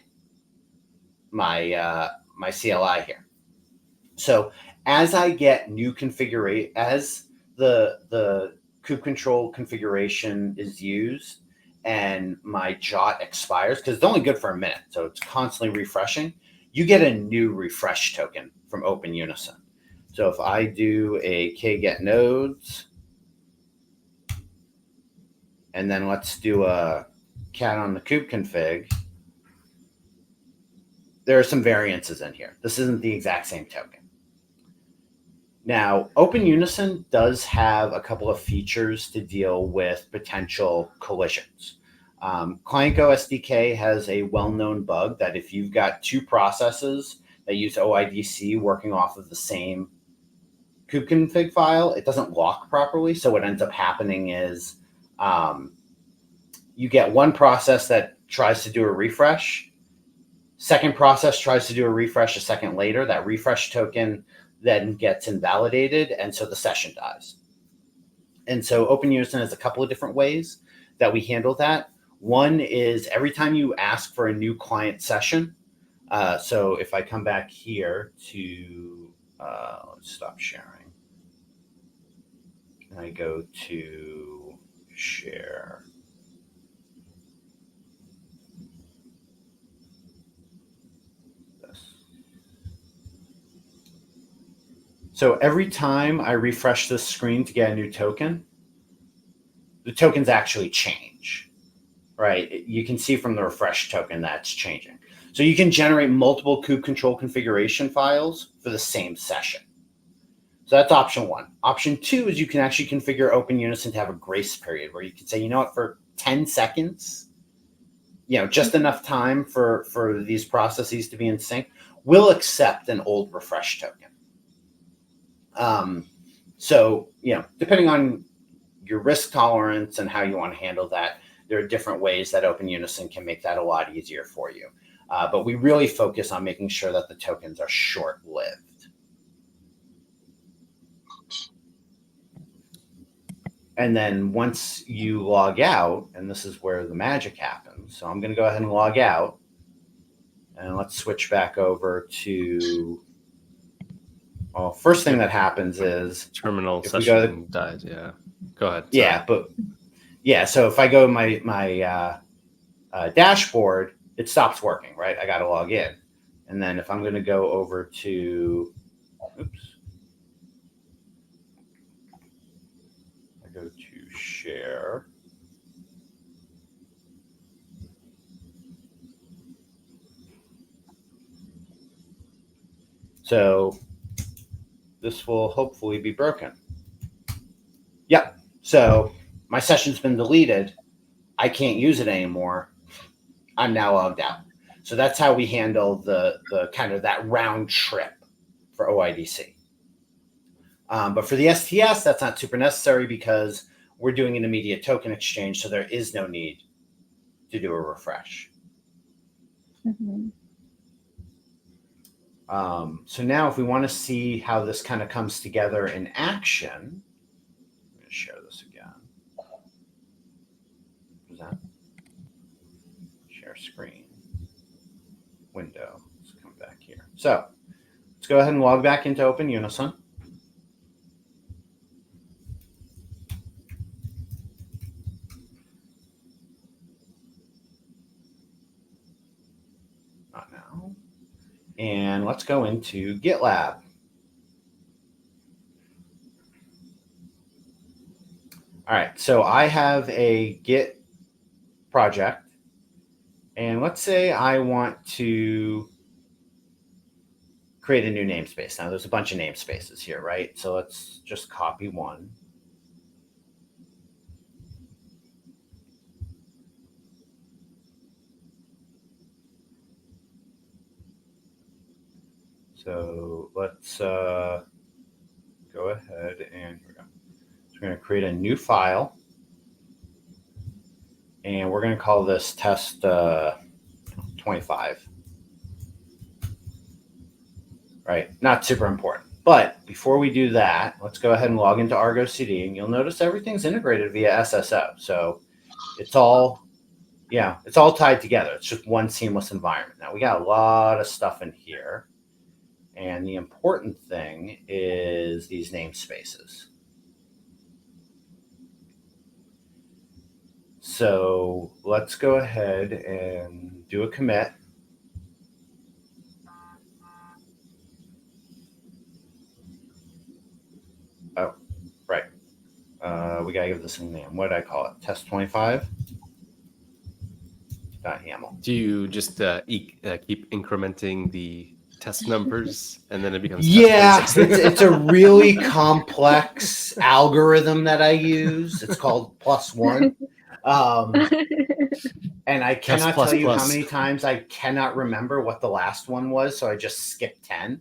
my CLI here. So as I get new configuration, as the kube control configuration is used and my JOT expires, because it's only good for a minute, so it's constantly refreshing, you get a new refresh token from Open Unison. So if I do a kget nodes, and then let's do a cat on the kube config, there are some variances in here. This isn't the exact same token. Now, Open Unison does have a couple of features to deal with potential collisions. ClientGo SDK has a well-known bug that if you've got two processes that use OIDC working off of the same kubeconfig file, it doesn't lock properly. So what ends up happening is you get one process that tries to do a refresh. Second process tries to do a refresh a second later. That refresh token then gets invalidated, and so the session dies. And so Open Unison has a couple of different ways that we handle that. One is every time you ask for a new client session. So if I come back here to, let's stop sharing. And I go to share. So every time I refresh this screen to get a new token, the tokens actually change, right? You can see from the refresh token that's changing. So you can generate multiple kube control configuration files for the same session. So that's option one. Option two is you can actually configure Open Unison to have a grace period where you can say, you know what, for 10 seconds, just enough time for these processes to be in sync, we'll accept an old refresh token. So, depending on your risk tolerance and how you want to handle that, there are different ways that Open Unison can make that a lot easier for you. But we really focus on making sure that the tokens are short-lived. And then once you log out, and this is where the magic happens. So I'm going to go ahead and log out. And let's switch back over to... Well, first thing that happens is terminal session dies. Yeah, go ahead. Yeah, so if I go to my dashboard, it stops working, right? I got to log in, and then if I'm going to go over to, I go to share. So this will hopefully be broken. Yep. So my session's been deleted. I can't use it anymore. I'm now logged out. So that's how we handle the kind of that round trip for OIDC. But for the STS, that's not super necessary because we're doing an immediate token exchange. So there is no need to do a refresh. Mm-hmm. So now if we want to see how this kind of comes together in action, I'm going to share this again. What is that? Share screen. Window. Let's come back here. So let's go ahead and log back into Open Unison. Not now. And let's go into GitLab. All right, so I have a Git project. And let's say I want to create a new namespace. Now there's a bunch of namespaces here, right? So let's just copy one. So let's go go ahead and here we go. So we're going to create a new file. And we're going to call this test 25. Right? Not super important. But before we do that, let's go ahead and log into Argo CD. And you'll notice everything's integrated via SSO. So it's all tied together. It's just one seamless environment. Now we got a lot of stuff in here. And the important thing is these namespaces. So let's go ahead and do a commit. Oh, right. We gotta give this a name. What did I call it? Test 25. .yaml. Do you just keep incrementing the test numbers and then it becomes Yeah, test 26? it's a really complex algorithm that I use. It's called +1. And I cannot tell you how many times I cannot remember what the last one was, so I just skipped 10.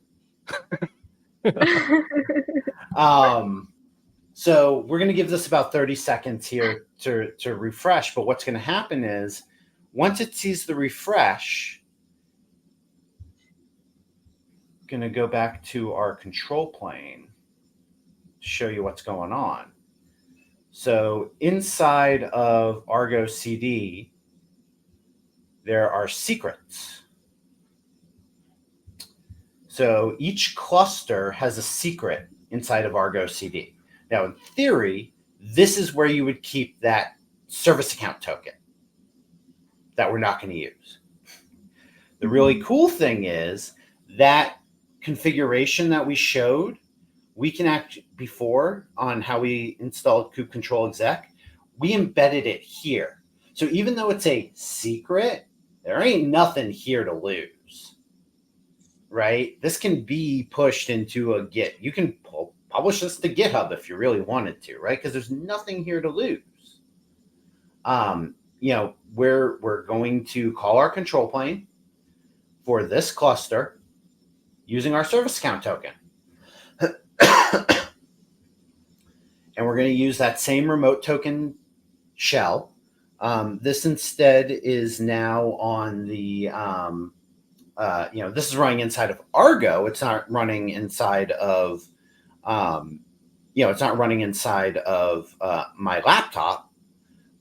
So we're going to give this about 30 seconds here to refresh. But what's going to happen is once it sees the refresh, I'm going to go back to our control plane to show you what's going on. So inside of Argo CD, there are secrets. So each cluster has a secret inside of Argo CD. Now, in theory, this is where you would keep that service account token that we're not going to use. The really cool thing is that configuration that we showed, we can actually, before on how we installed kube control exec, we embedded it here. So even though it's a secret, there ain't nothing here to lose, right? This can be pushed into a Git. You can publish this to GitHub if you really wanted to, right? Because there's nothing here to lose. We're going to call our control plane for this cluster using our service account token. And we're going to use that same remote token shell. This instead is now on the, this is running inside of Argo. It's not running inside of, it's not running inside of my laptop,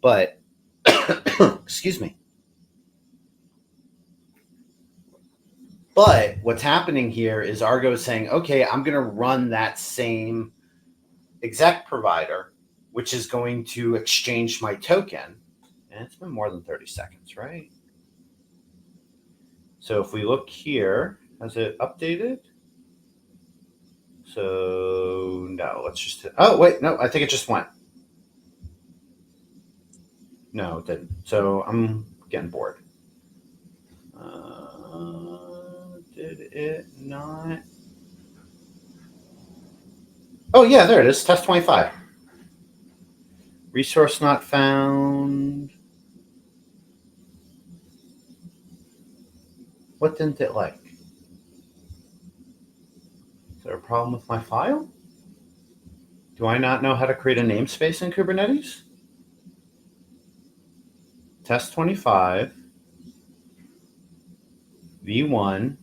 but excuse me. But what's happening here is Argo is saying, okay, I'm going to run that same exec provider, which is going to exchange my token. And it's been more than 30 seconds, right? So if we look here, has it updated? So no, let's just, oh, wait, no, I think it just went. No, it didn't. So I'm getting bored. Did it not? Oh, yeah, there it is. Test 25. Resource not found. What didn't it like? Is there a problem with my file? Do I not know how to create a namespace in Kubernetes? Test 25. V1.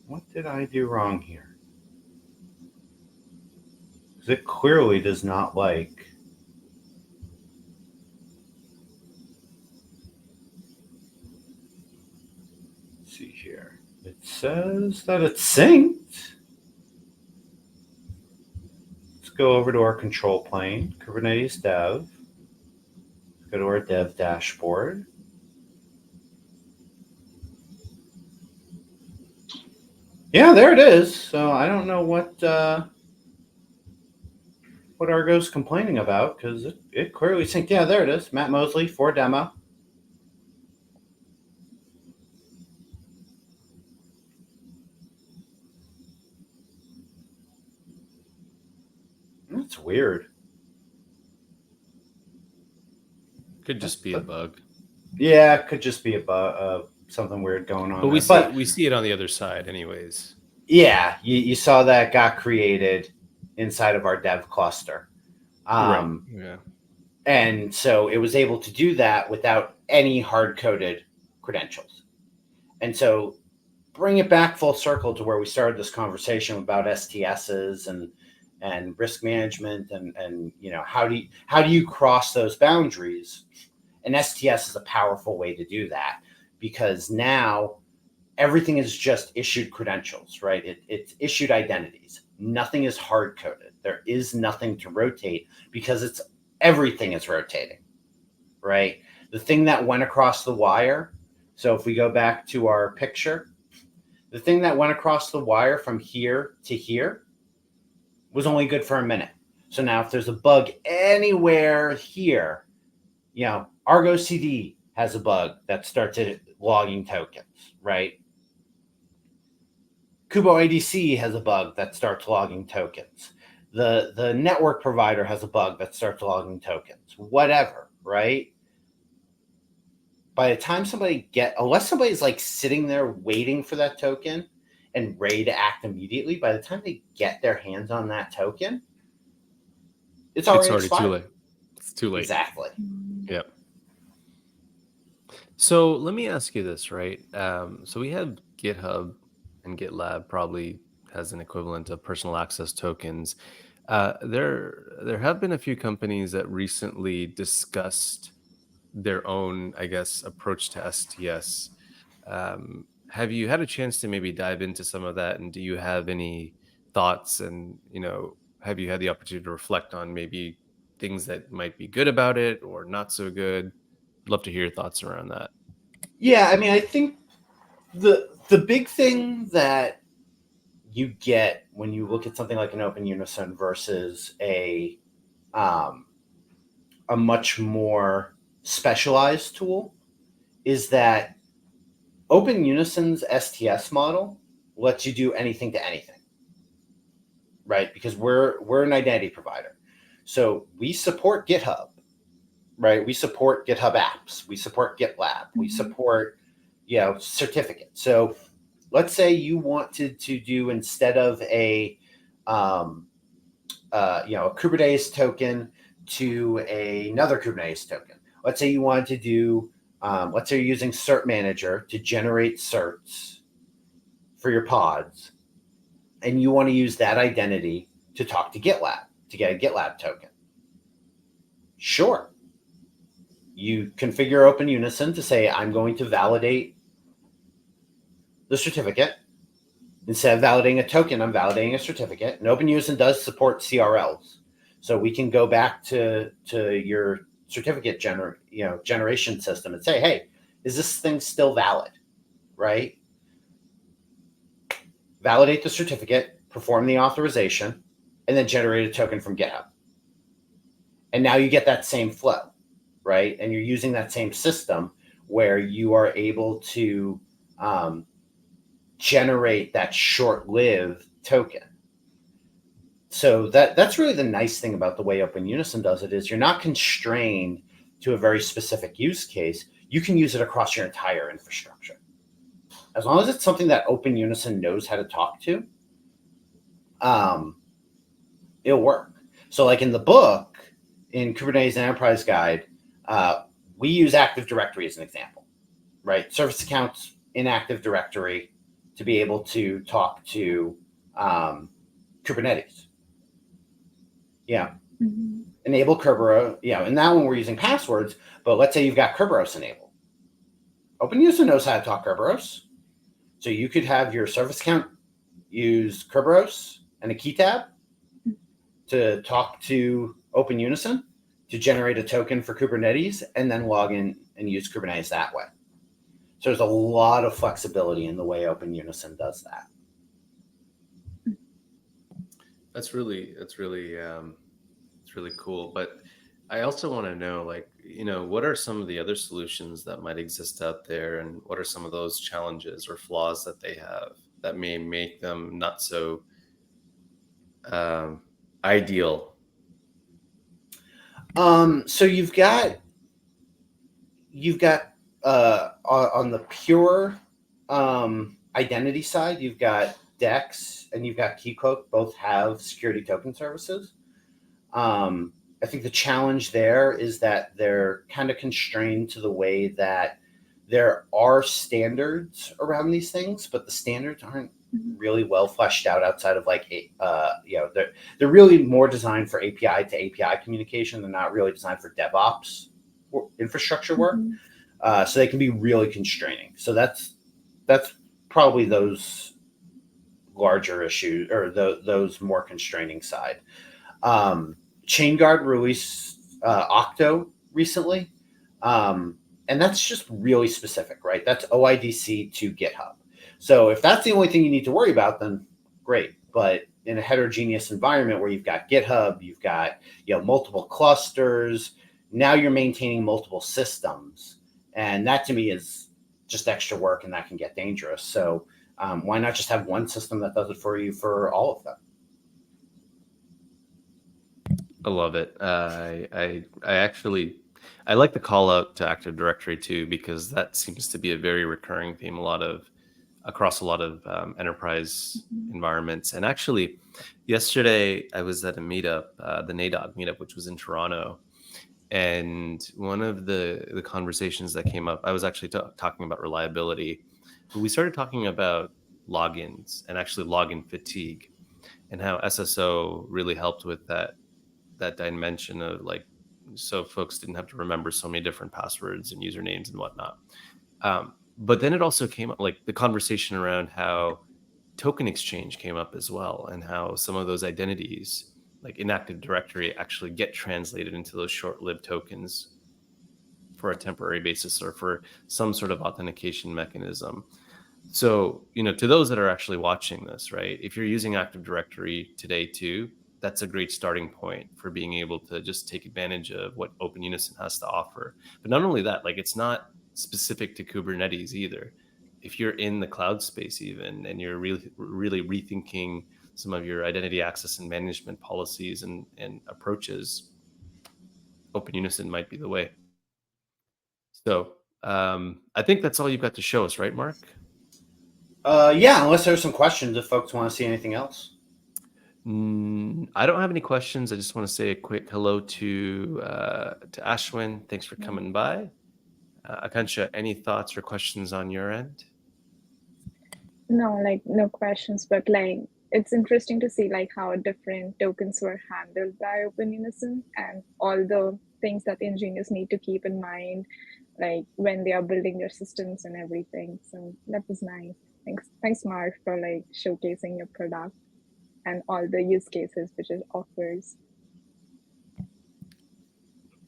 What did I do wrong here? Because it clearly does not like. Let's see here. It says that it's synced. Let's go over to our control plane, Kubernetes dev. Let's go to our dev dashboard. Yeah, there it is. So I don't know what Argo's complaining about because it clearly synced. Yeah, there it is. Matt Mosley for demo. That's weird. Could just be a bug. Yeah, it could just be something weird going on. But we see it on the other side, anyways. Yeah, you saw that got created inside of our dev cluster. Right. Yeah. And so it was able to do that without any hard-coded credentials. And so bring it back full circle to where we started this conversation about STSs and risk management and how do you cross those boundaries? And STS is a powerful way to do that, because now everything is just issued credentials, right? It's issued identities. Nothing is hard coded. There is nothing to rotate because everything is rotating, right? The thing that went across the wire. So if we go back to our picture, the thing that went across the wire from here to here was only good for a minute. So now if there's a bug anywhere here, Argo CD has a bug that starts logging tokens, right? Kubo ADC has a bug that starts logging tokens. The network provider has a bug that starts logging tokens, whatever, right? By the time unless somebody's like sitting there waiting for that token and ready to act immediately, by the time they get their hands on that token, it's already expired. Too late. It's too late. Exactly. Yep. So let me ask you this, right? So we have GitHub, and GitLab probably has an equivalent of personal access tokens. There have been a few companies that recently discussed their own, I guess, approach to STS. Have you had a chance to maybe dive into some of that, and do you have any thoughts? And have you had the opportunity to reflect on maybe things that might be good about it or not so good? I'd love to hear your thoughts around that. Yeah, I mean, I think the big thing that you get when you look at something like an Open Unison versus a much more specialized tool is that Open Unison's STS model lets you do anything to anything, right? Because we're an identity provider. So we support GitHub, right? We support GitHub apps. We support GitLab. We support, certificates. So let's say you wanted to do, instead of a Kubernetes token to another Kubernetes token. Let's say you wanted to do, let's say you're using Cert Manager to generate certs for your pods, and you want to use that identity to talk to GitLab to get a GitLab token. Sure. You configure Open Unison to say, I'm going to validate the certificate. Instead of validating a token, I'm validating a certificate. And Open Unison does support CRLs. So we can go back to your certificate generation system and say, hey, is this thing still valid? Right? Validate the certificate, perform the authorization, and then generate a token from GitHub. And now you get that same flow, right? And you're using that same system where you are able to generate that short-lived token. So that's really the nice thing about the way Open Unison does it, is you're not constrained to a very specific use case. You can use it across your entire infrastructure. As long as it's something that Open Unison knows how to talk to, it'll work. So like in the book, in Kubernetes Enterprise Guide, we use Active Directory as an example, right? Service accounts in Active Directory to be able to talk to Kubernetes. Yeah. Mm-hmm. Enable Kerberos. Yeah. And that one we're using passwords, but let's say you've got Kerberos enabled. Open Unison knows how to talk Kerberos. So you could have your service account use Kerberos and a key tab to talk to Open Unison to generate a token for Kubernetes, and then log in and use Kubernetes that way. So there's a lot of flexibility in the way Open Unison does that. That's really cool. But I also want to know, what are some of the other solutions that might exist out there, and what are some of those challenges or flaws that they have that may make them not so ideal? So you've got on the pure identity side, you've got Dex and you've got Keycloak. Both have security token services. I think the challenge there is that they're kind of constrained to the way that there are standards around these things, but the standards aren't really well fleshed out outside of like, they're really more designed for API to API communication. They're not really designed for DevOps infrastructure work. So they can be really constraining. So that's probably those larger issues, or those more constraining side. ChainGuard released Octo recently, and that's just really specific, right? That's OIDC to GitHub. So if that's the only thing you need to worry about, then great. But in a heterogeneous environment where you've got GitHub, you've got multiple clusters, now you're maintaining multiple systems, and that to me is just extra work, and that can get dangerous. So why not just have one system that does it for you for all of them? I love it. I like the call out to Active Directory too, because that seems to be a very recurring theme across a lot of enterprise environments. And actually, yesterday I was at a meetup, the NADOG meetup, which was in Toronto. And one of the conversations that came up, I was actually talking about reliability, but we started talking about logins and actually login fatigue, and how SSO really helped with that dimension of like, so folks didn't have to remember so many different passwords and usernames and whatnot. But then it also came up, like the conversation around how token exchange came up as well, and how some of those identities, like in Active Directory, actually get translated into those short-lived tokens for a temporary basis or for some sort of authentication mechanism. So, to those that are actually watching this, right, if you're using Active Directory today too, that's a great starting point for being able to just take advantage of what Open Unison has to offer. But not only that, like it's not specific to Kubernetes either. If you're in the cloud space even, and you're really rethinking some of your identity access and management policies and approaches, Open Unison might be the way. So I think that's all you've got to show us, right, Marc? Yeah, unless there's some questions, if folks want to see anything else. I don't have any questions. I just want to say a quick hello to Ashwin. Thanks for coming by. Akansha, any thoughts or questions on your end? No, like no questions, but like it's interesting to see like how different tokens were handled by Open Unison and all the things that engineers need to keep in mind, like when they are building their systems and everything. So that was nice. Thanks, Marc, for like showcasing your product and all the use cases which it offers.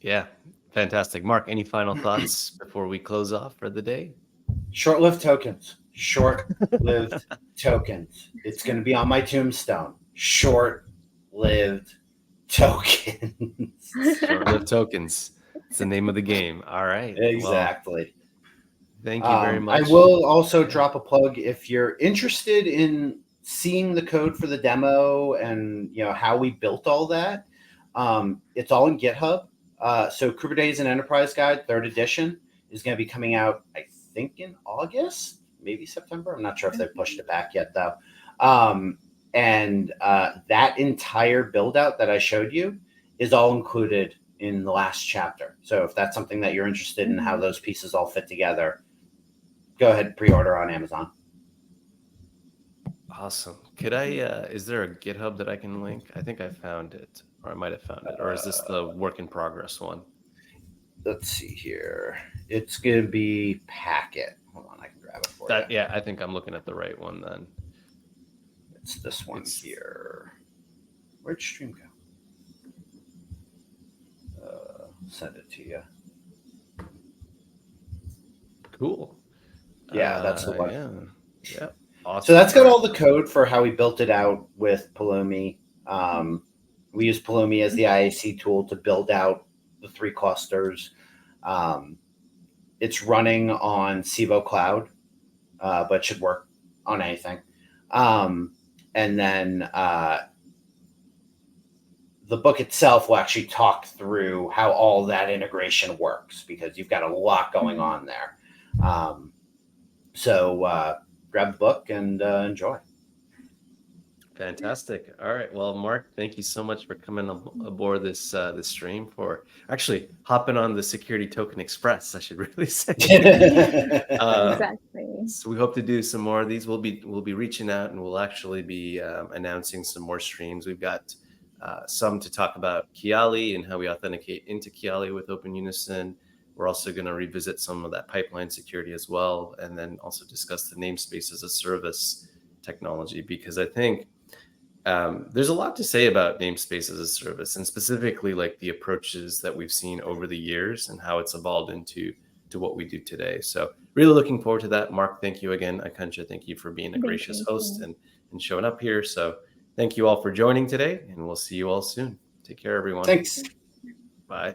Yeah, fantastic. Marc, any final thoughts before we close off for the day? Short-lived tokens. Short-lived tokens. It's going to be on my tombstone. Short-lived tokens. Short-lived tokens. It's the name of the game. All right. Exactly. Well, thank you very much. I will also drop a plug if you're interested in seeing the code for the demo and how we built all that. It's all in GitHub. So Kubernetes and Enterprise Guide 3rd edition is going to be coming out, I think, in August, maybe September. I'm not sure if they've pushed it back yet, though. And that entire build out that I showed you is all included in the last chapter. So if that's something that you're interested in, how those pieces all fit together, go ahead and pre-order on Amazon. Awesome. Could I, is there a GitHub that I can link? I think I found it, or I might have found it. Or is this the work in progress one? Let's see here. It's going to be Packet. Hold on, I can grab it for you. Yeah, I think I'm looking at the right one then. It's this one here. Where'd Stream go? Send it to you. Cool. Yeah, that's the one. Yeah. Awesome. So that's got all the code for how we built it out with Pulumi. We use Pulumi as the IAC tool to build out the 3 clusters. It's running on Civo Cloud, but should work on anything. And then the book itself will actually talk through how all that integration works, because you've got a lot going on there. So grab the book and enjoy. Fantastic. All right. Well, Marc, thank you so much for coming aboard this this stream, for actually hopping on the Security Token Express, I should really say. Exactly. So we hope to do some more of these. We'll be reaching out, and we'll actually be announcing some more streams. We've got some to talk about Kiali and how we authenticate into Kiali with Open Unison. We're also going to revisit some of that pipeline security as well, and then also discuss the namespace as a service technology, because I think there's a lot to say about namespace as a service, and specifically like the approaches that we've seen over the years and how it's evolved into what we do today. So really looking forward to that. Marc, thank you again. Akansha, thank you for being a gracious host and showing up here. So thank you all for joining today, and we'll see you all soon. Take care, everyone. Thanks. Bye.